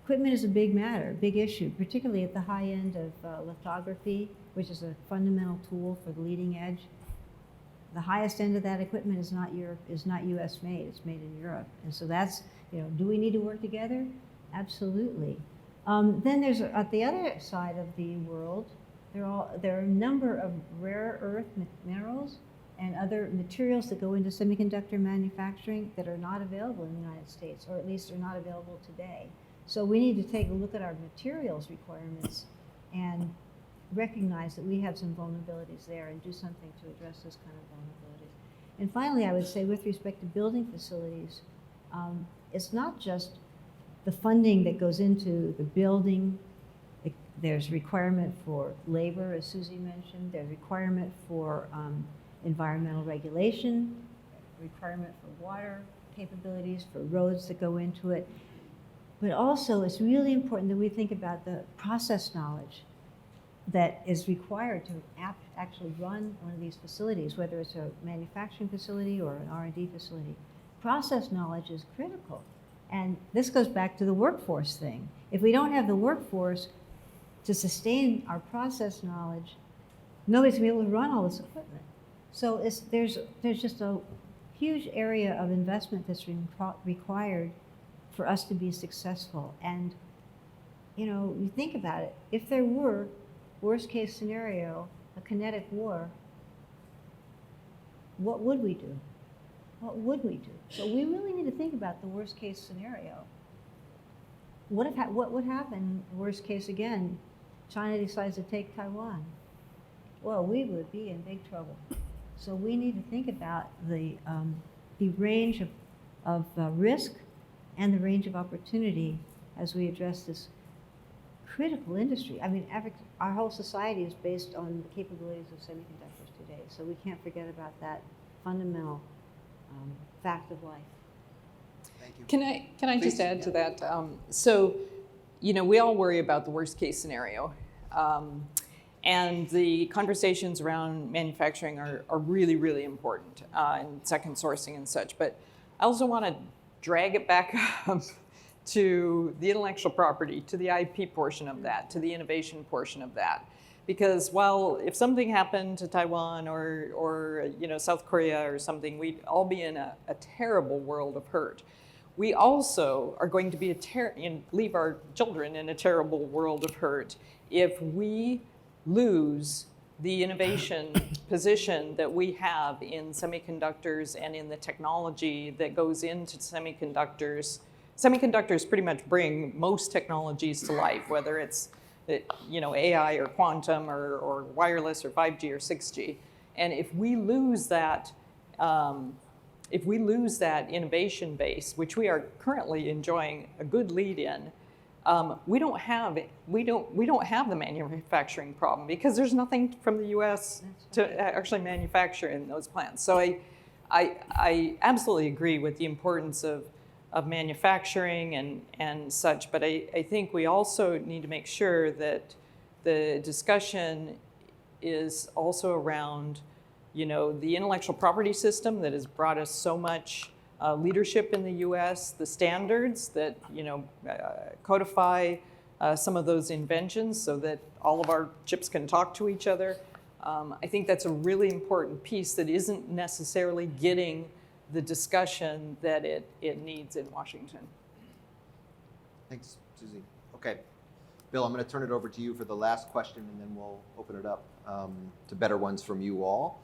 Equipment is a big matter, big issue, particularly at the high end of lithography, which is a fundamental tool for the leading edge. The highest end of that equipment is not U.S. made; it's made in Europe, and so that's do we need to work together? Absolutely. Then there's at the other side of the world, there are a number of rare earth minerals and other materials that go into semiconductor manufacturing that are not available in the United States, or at least are not available today. So we need to take a look at our materials requirements and recognize that we have some vulnerabilities there and do something to address those kind of vulnerabilities. And finally, I would say with respect to building facilities, it's not just the funding that goes into the building. There's requirement for labor, as Susie mentioned. There's requirement for environmental regulation, requirement for water capabilities, for roads that go into it. But also, it's really important that we think about the process knowledge that is required to actually run one of these facilities, whether it's a manufacturing facility or an R&D facility. Process knowledge is critical. And this goes back to the workforce thing. If we don't have the workforce to sustain our process knowledge, nobody's going to be able to run all this equipment. So there's just a huge area of investment that's required for us to be successful. And, you know, you think about it, if there were, worst case scenario, a kinetic war, what would we do? What would we do? So we really need to think about the worst case scenario. What would happen, worst case again, China decides to take Taiwan? Well, we would be in big trouble. So we need to think about the range of risk and the range of opportunity as we address this critical industry. I mean, our whole society is based on the capabilities of semiconductors today, so we can't forget about that fundamental fact of life. Thank you. Can I just add to that? So, you know, we all worry about the worst case scenario. And the conversations around manufacturing are really, really important, and second sourcing and such. But I also want to drag it back up to the intellectual property, to the IP portion of that, to the innovation portion of that. Because while if something happened to Taiwan or you know, South Korea or something, we'd all be in a terrible world of hurt. We also are going to be leave our children in a terrible world of hurt if we lose the innovation position that we have in semiconductors and in the technology that goes into semiconductors. Semiconductors pretty much bring most technologies to life, whether it's you know, AI or quantum or wireless or 5G or 6G. And if we lose that, innovation base, which we are currently enjoying a good lead in, we don't have the manufacturing problem because there's nothing from the U.S. to actually manufacture in those plants. So I absolutely agree with the importance of manufacturing and such, but I think we also need to make sure that the discussion is also around, you know, the intellectual property system that has brought us so much leadership in the U.S., the standards that, you know, codify some of those inventions so that all of our chips can talk to each other. I think that's a really important piece that isn't necessarily getting the discussion that it needs in Washington. Thanks, Susie. Okay, Bill, I'm going to turn it over to you for the last question, and then we'll open it up to better ones from you all.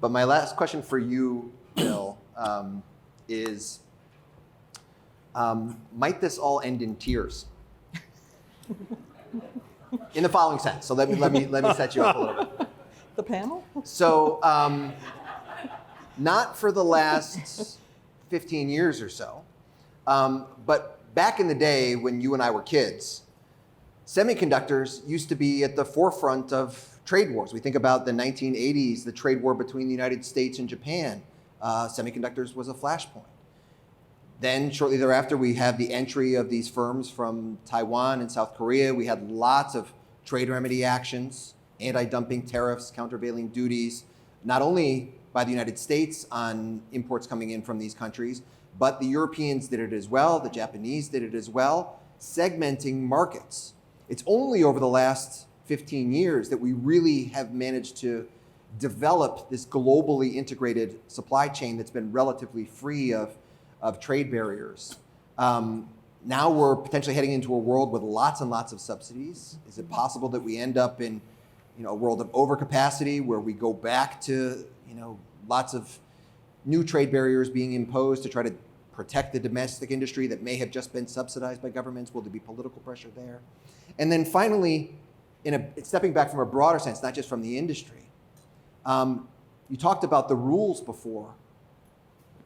But my last question for you, Bill, is might this all end in tears? In the following sense. So let me set you up a little bit. The panel? So not for the last 15 years or so, but back in the day when you and I were kids, semiconductors used to be at the forefront of trade wars. We think about the 1980s, the trade war between the United States and Japan. Semiconductors was a flashpoint. Then shortly thereafter, we have the entry of these firms from Taiwan and South Korea. We had lots of trade remedy actions, anti-dumping tariffs, countervailing duties, not only by the United States on imports coming in from these countries, but the Europeans did it as well, the Japanese did it as well, segmenting markets. It's only over the last 15 years that we really have managed to develop this globally integrated supply chain that's been relatively free of trade barriers. Now we're potentially heading into a world with lots and lots of subsidies. Is it possible that we end up in, a world of overcapacity where we go back to, lots of new trade barriers being imposed to try to protect the domestic industry that may have just been subsidized by governments? Will there be political pressure there? And then finally, stepping back from a broader sense, not just from the industry, you talked about the rules before,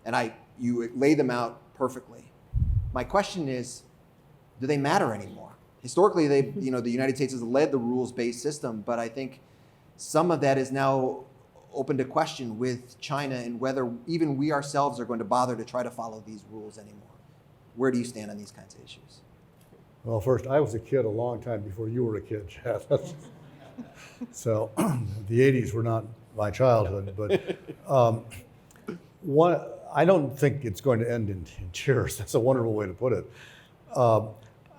and you laid them out perfectly. My question is, do they matter anymore? Historically, the United States has led the rules-based system, but I think some of that is now open to question with China and whether even we ourselves are going to bother to try to follow these rules anymore. Where do you stand on these kinds of issues? Well, first, I was a kid a long time before you were a kid, Chad. So the 80s were not my childhood, but I don't think it's going to end in tears. That's a wonderful way to put it.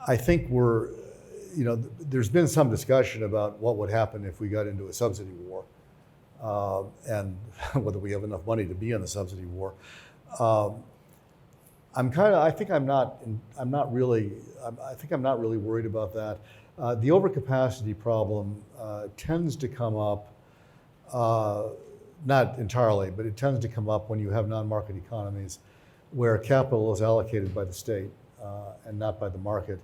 I think there's been some discussion about what would happen if we got into a subsidy war, and whether we have enough money to be in a subsidy war. I think I'm not really worried about that. The overcapacity problem tends to come up, not entirely, but it tends to come up when you have non-market economies where capital is allocated by the state and not by the market.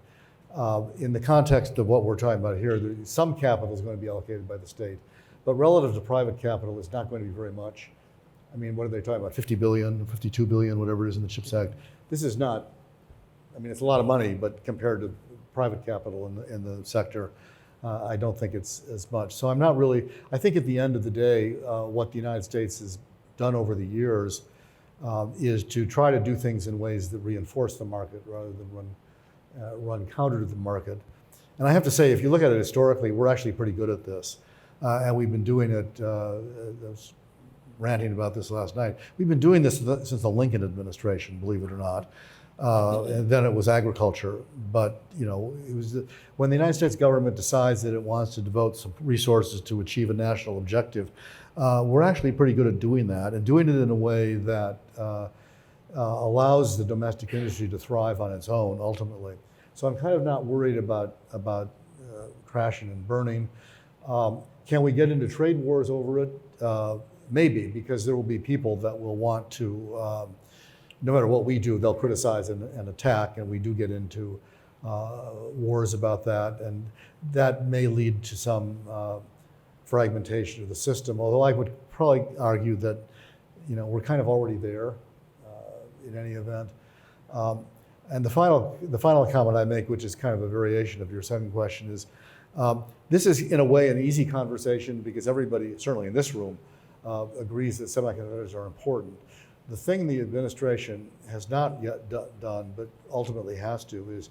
In the context of what we're talking about here, some capital is going to be allocated by the state, but relative to private capital, it's not going to be very much. I mean, what are they talking about? 50 billion, 52 billion, whatever it is in the CHIPS Act. This is not, it's a lot of money, but compared to private capital in the sector, I don't think it's as much. So I think at the end of the day, what the United States has done over the years is to try to do things in ways that reinforce the market rather than run counter to the market. And I have to say, if you look at it historically, we're actually pretty good at this. And we've been doing it, I was ranting about this last night, we've been doing this since the Lincoln administration, believe it or not. And then it was agriculture. But it was when the United States government decides that it wants to devote some resources to achieve a national objective, we're actually pretty good at doing that and doing it in a way that allows the domestic industry to thrive on its own ultimately. So I'm kind of not worried about crashing and burning. Can we get into trade wars over it? Maybe, because there will be people that will want to, no matter what we do, they'll criticize and attack, and we do get into wars about that, and that may lead to some fragmentation of the system, although I would probably argue that we're kind of already there in any event. And the final comment I make, which is kind of a variation of your second question, is this is in a way an easy conversation because everybody, certainly in this room, agrees that semiconductors are important. The thing the administration has not yet done, but ultimately has to, is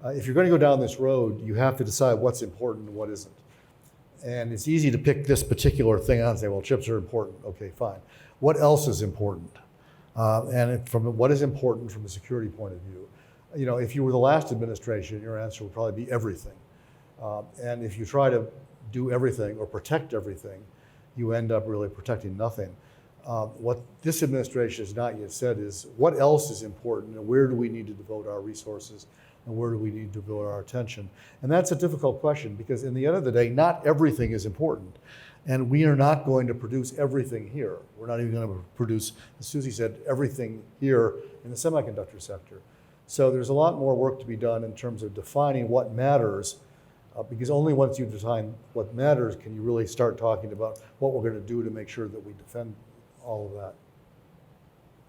if you're going to go down this road, you have to decide what's important and what isn't. And it's easy to pick this particular thing out and say, well, chips are important. Okay, fine. What else is important? From what is important from a security point of view, if you were the last administration, your answer would probably be everything. And if you try to do everything or protect everything, you end up really protecting nothing. What this administration has not yet said is what else is important and where do we need to devote our resources and where do we need to devote our attention? And that's a difficult question because in the end of the day, not everything is important. And we are not going to produce everything here. We're not even going to produce, as Susie said, everything here in the semiconductor sector. So there's a lot more work to be done in terms of defining what matters, because only once you define what matters can you really start talking about what we're going to do to make sure that we defend all of that.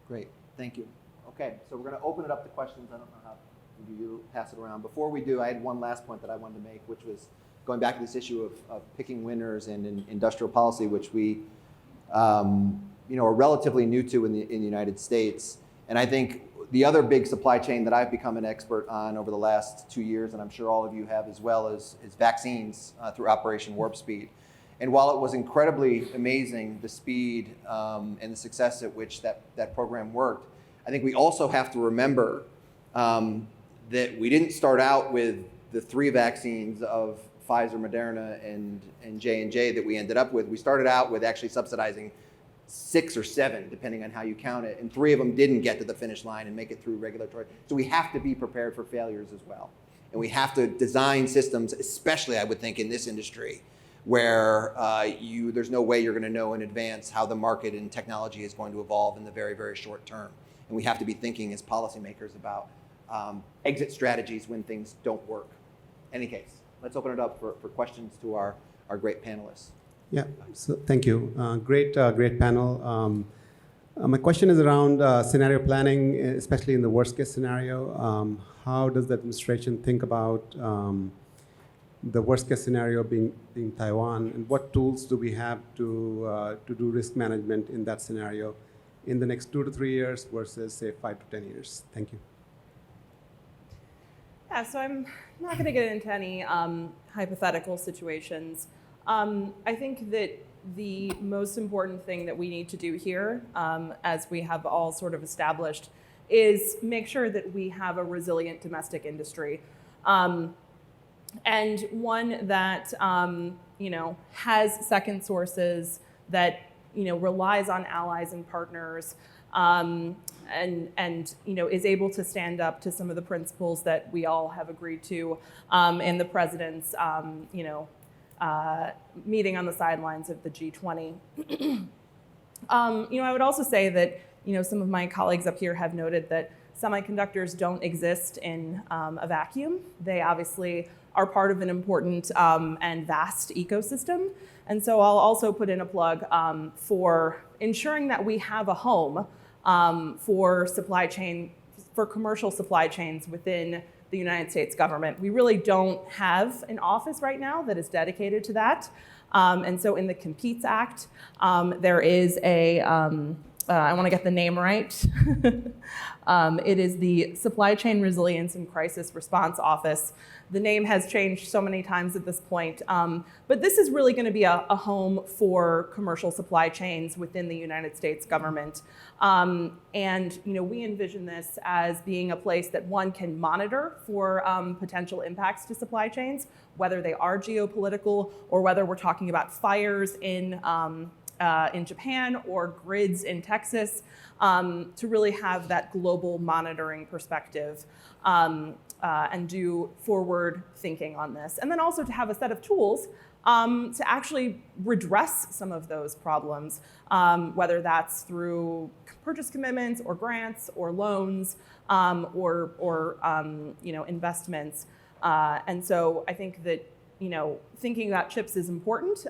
Great, thank you. Okay, so we're going to open it up to questions. I don't know how you pass it around. Before we do, I had one last point that I wanted to make, which was going back to this issue of picking winners and in industrial policy, which we are relatively new to in the United States. And I think the other big supply chain that I've become an expert on over the last 2 years, and I'm sure all of you have as well, is vaccines through Operation Warp Speed. And while it was incredibly amazing, the speed and the success at which that program worked, I think we also have to remember that we didn't start out with the 3 vaccines of Pfizer, Moderna, and J&J that we ended up with. We started out with actually subsidizing 6 or 7, depending on how you count it, and 3 of them didn't get to the finish line and make it through regulatory. So we have to be prepared for failures as well. And we have to design systems, especially I would think in this industry, where there's no way you're going to know in advance how the market and technology is going to evolve in the very, very short term. And we have to be thinking as policymakers about exit strategies when things don't work. In any case, let's open it up for questions to our great panelists. Yeah, so thank you. Great panel. My question is around scenario planning, especially in the worst case scenario. How does the administration think about the worst case scenario being Taiwan, and what tools do we have to do risk management in that scenario in the next 2 to 3 years versus say 5 to 10 years? Thank you. Yeah, so I'm not going to get into any hypothetical situations. I think that the most important thing that we need to do here, as we have all sort of established, is make sure that we have a resilient domestic industry. And one that has second sources, that relies on allies and partners, and is able to stand up to some of the principles that we all have agreed to in the president's meeting on the sidelines of the G20. I would also say that some of my colleagues up here have noted that semiconductors don't exist in a vacuum. They obviously are part of an important and vast ecosystem. And so I'll also put in a plug for ensuring that we have a home for commercial supply chains within the United States government. We really don't have an office right now that is dedicated to that. And so in the Competes Act, there is I want to get the name right. It is the Supply Chain Resilience and Crisis Response Office. The name has changed so many times at this point, but this is really going to be a home for commercial supply chains within the United States government. And we envision this as being a place that one can monitor for potential impacts to supply chains, whether they are geopolitical or whether we're talking about fires in Japan or grids in Texas, to really have that global monitoring perspective and do forward thinking on this. And then also to have a set of tools to actually redress some of those problems, whether that's through purchase commitments or grants or loans or investments. And so I think that thinking about chips is important,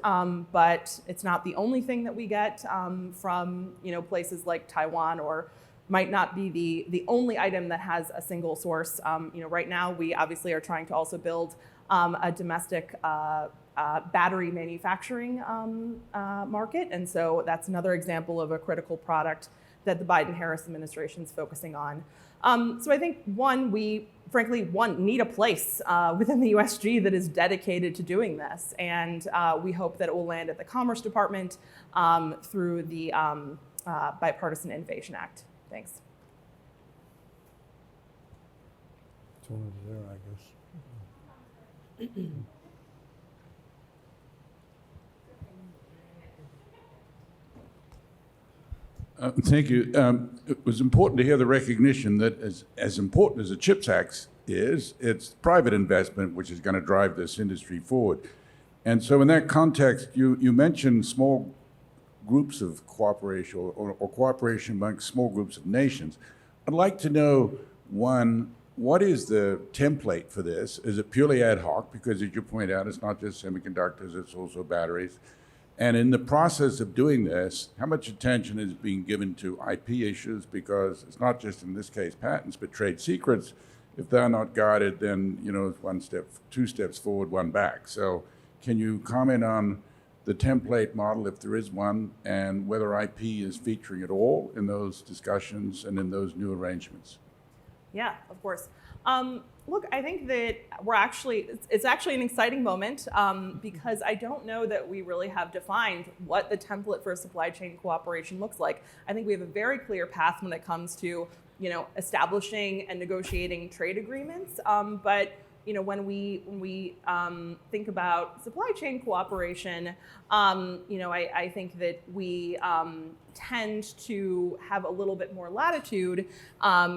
but it's not the only thing that we get from places like Taiwan, or might not be the only item that has a single source. Right now we obviously are trying to also build a domestic battery manufacturing market, and so that's another example of a critical product that the Biden-Harris administration is focusing on. So I think we frankly need a place within the USG that is dedicated to doing this. And we hope that it will land at the Commerce Department through the Bipartisan Innovation Act. Thanks. It's one there, I guess. Thank you. It was important to hear the recognition that as important as the CHIPS Act is, it's private investment which is going to drive this industry forward. And so in that context, you mentioned small groups of cooperation or cooperation amongst small groups of nations. I'd like to know, one, what is the template for this? Is it purely ad hoc? Because as you point out, it's not just semiconductors, it's also batteries. And in the process of doing this, how much attention is being given to IP issues? Because it's not just, in this case, patents, but trade secrets. If they're not guarded, then it's 1 step, 2 steps forward, 1 back. So can you comment on the template model, if there is one, and whether IP is featuring at all in those discussions and in those new arrangements? Yeah, of course. Look, I think that it's actually an exciting moment because I don't know that we really have defined what the template for supply chain cooperation looks like. I think we have a very clear path when it comes to establishing and negotiating trade agreements. But when we think about supply chain cooperation, I think that we tend to have a little bit more latitude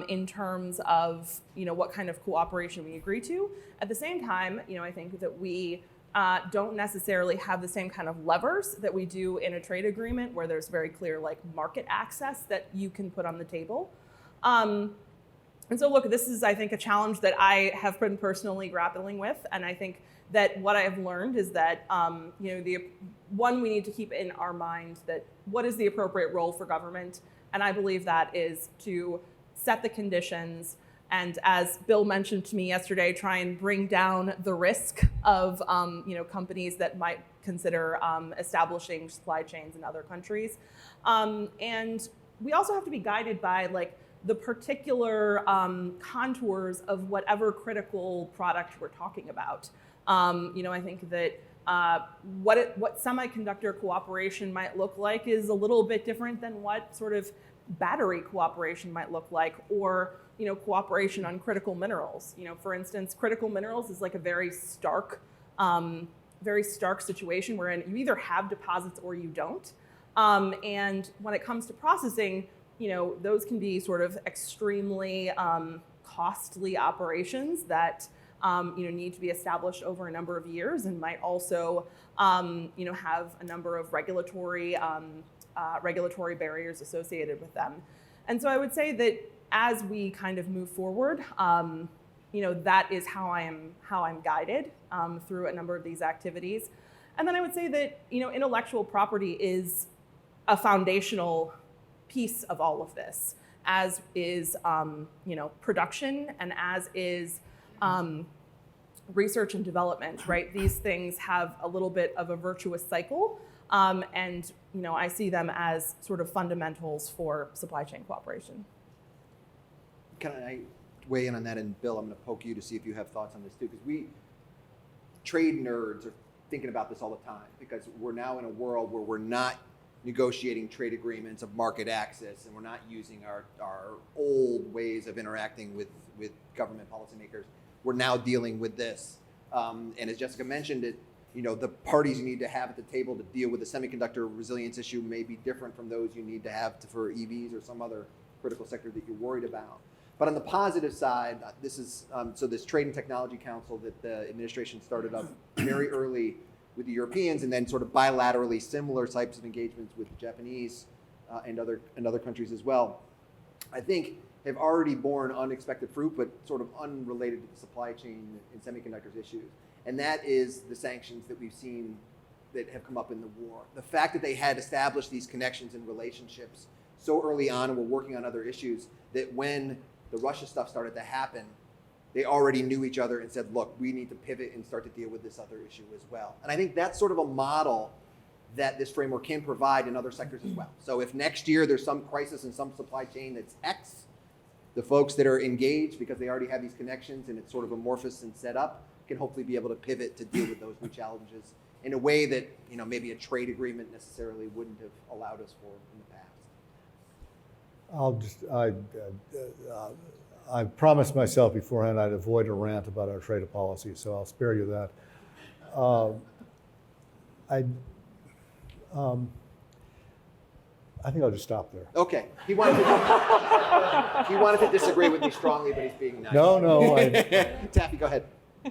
in terms of what kind of cooperation we agree to. At the same time, I think that we don't necessarily have the same kind of levers that we do in a trade agreement, where there's very clear like market access that you can put on the table. And so look, this is, I think, a challenge that I have been personally grappling with. And I think that what I have learned is that, we need to keep in our mind that what is the appropriate role for government? And I believe that is to set the conditions, and as Bill mentioned to me yesterday, try and bring down the risk of companies that might consider establishing supply chains in other countries. And we also have to be guided by like the particular contours of whatever critical product we're talking about. I think that what semiconductor cooperation might look like is a little bit different than what sort of battery cooperation might look like, or cooperation on critical minerals. For instance, critical minerals is like a very stark situation wherein you either have deposits or you don't. And when it comes to processing, those can be sort of extremely costly operations that need to be established over a number of years, and might also have a number of regulatory barriers associated with them. And so I would say that as we kind of move forward, that is how I'm guided through a number of these activities. And then I would say that intellectual property is a foundational piece of all of this, as is production, and as is research and development, right? These things have a little bit of a virtuous cycle, and I see them as sort of fundamentals for supply chain cooperation. Can I weigh in on that? And Bill, I'm going to poke you to see if you have thoughts on this too, because we trade nerds are thinking about this all the time, because we're now in a world where we're not negotiating trade agreements of market access, and we're not using our old ways of interacting with government policymakers. We're now dealing with this. And as Jessica mentioned, the parties you need to have at the table to deal with the semiconductor resilience issue may be different from those you need to have for EVs or some other critical sector that you're worried about. But on the positive side, this is this Trade and Technology Council that the administration started up very early with the Europeans, and then sort of bilaterally similar types of engagements with the Japanese and other countries as well, I think have already borne unexpected fruit, but sort of unrelated to the supply chain and semiconductors issues. And that is the sanctions that we've seen that have come up in the war. The fact that they had established these connections and relationships so early on, and were working on other issues, that when the Russia stuff started to happen, they already knew each other and said, look, we need to pivot and start to deal with this other issue as well. And I think that's sort of a model that this framework can provide in other sectors as well. So if next year there's some crisis in some supply chain that's X, the folks that are engaged, because they already have these connections and it's sort of amorphous and set up, can hopefully be able to pivot to deal with those new challenges in a way that maybe a trade agreement necessarily wouldn't have allowed us for in the past. I promised myself beforehand I'd avoid a rant about our trade policy, so I'll spare you that. I think I'll just stop there. Okay. He wanted to disagree with me strongly, but he's being nice. No. Taffy, go ahead.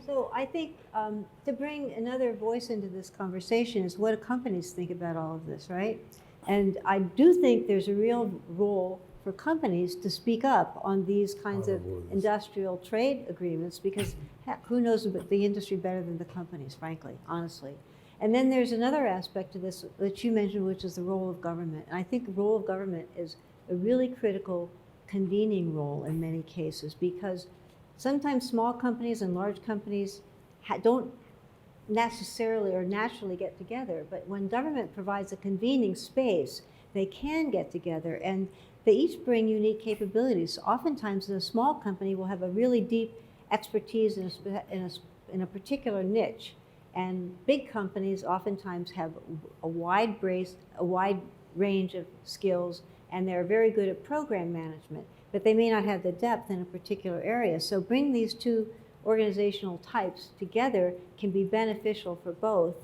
So I think to bring another voice into this conversation is what do companies think about all of this, right? And I do think there's a real role for companies to speak up on these kinds of industrial trade agreements, because who knows about the industry better than the companies, frankly, honestly. And then there's another aspect to this that you mentioned, which is the role of government. And I think the role of government is a really critical convening role in many cases, because sometimes small companies and large companies don't necessarily or naturally get together, but when government provides a convening space, they can get together, and they each bring unique capabilities. Oftentimes, a small company will have a really deep expertise in a particular niche, and big companies oftentimes have a wide range of skills, and they're very good at program management, but they may not have the depth in a particular area. So bring these two organizational types together can be beneficial for both.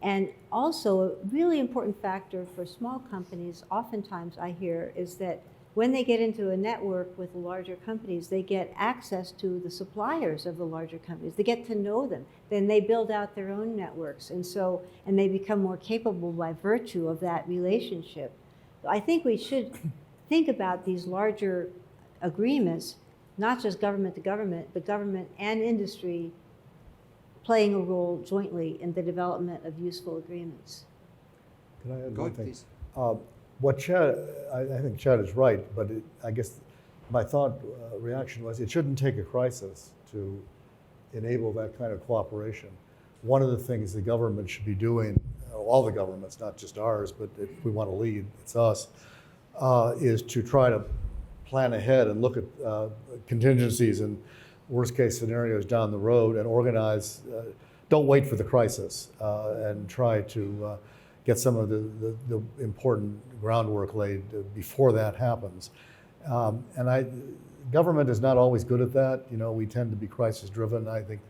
And also a really important factor for small companies, oftentimes I hear, is that when they get into a network with larger companies, they get access to the suppliers of the larger companies. They get to know them. Then they build out their own networks. And they become more capable by virtue of that relationship. So I think we should think about these larger agreements, not just government to government, but government and industry playing a role jointly in the development of useful agreements. Can I add Go one ahead, thing? please. What Chad, I think Chad is right, but I guess my thought reaction was it shouldn't take a crisis to enable that kind of cooperation. One of the things the government should be doing, all the governments, not just ours, but if we want to lead, it's us, is to try to plan ahead and look at contingencies and worst case scenarios down the road and organize, don't wait for the crisis and try to get some of the important groundwork laid before that happens. Government is not always good at that. You know, we tend to be crisis driven. I think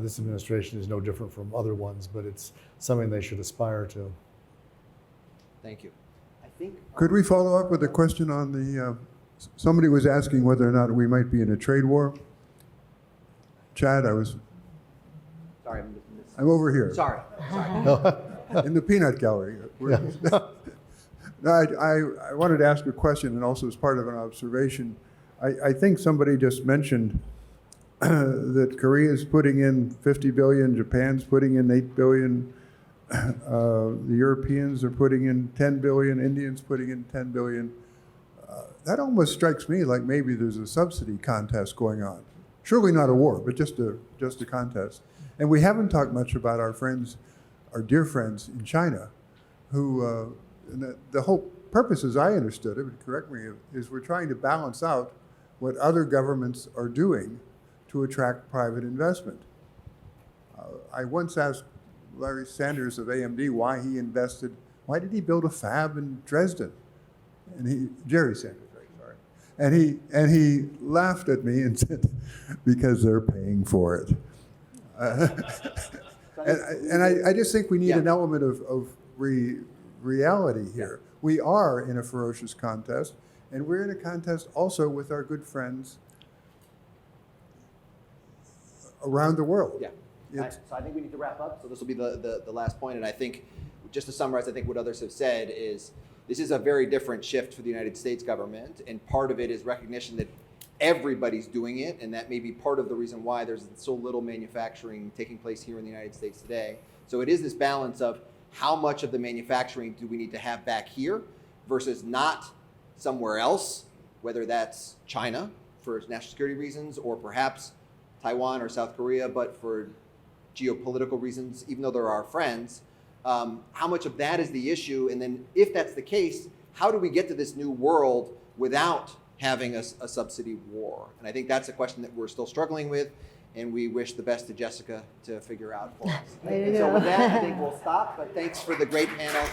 this administration is no different from other ones, but it's something they should aspire to. Thank you. I think. Could we follow up with a question on the, somebody was asking whether or not we might be in a trade war. Chad, Sorry, I'm over here. Sorry. In the peanut gallery. No, I wanted to ask a question, and also as part of an observation. I think somebody just mentioned that Korea is putting in 50 billion, Japan's putting in 8 billion, the Europeans are putting in 10 billion, Indians putting in 10 billion. That almost strikes me like maybe there's a subsidy contest going on. Surely not a war, but just a contest. And we haven't talked much about our friends, our dear friends in China, who, the whole purpose, as I understood it, but correct me, is we're trying to balance out what other governments are doing to attract private investment. I once asked Larry Sanders of AMD why did he build a fab in Dresden? And Jerry Sanders, right, sorry. And he laughed at me and said, because they're paying for it. And I just think we need an element of reality here. We are in a ferocious contest, and we're in a contest also with our good friends around the world. Yeah. So I think we need to wrap up. So this will be the last point. And I think, just to summarize, I think what others have said is this is a very different shift for the United States government. And part of it is recognition that everybody's doing it. And that may be part of the reason why there's so little manufacturing taking place here in the United States today. So it is this balance of how much of the manufacturing do we need to have back here versus not somewhere else, whether that's China for national security reasons or perhaps Taiwan or South Korea, but for geopolitical reasons, even though they're our friends, how much of that is the issue? And then if that's the case, how do we get to this new world without having a subsidy war? And I think that's a question that we're still struggling with, and we wish the best to Jessica to figure out for us. And so with that, I think we'll stop, but thanks for the great panel.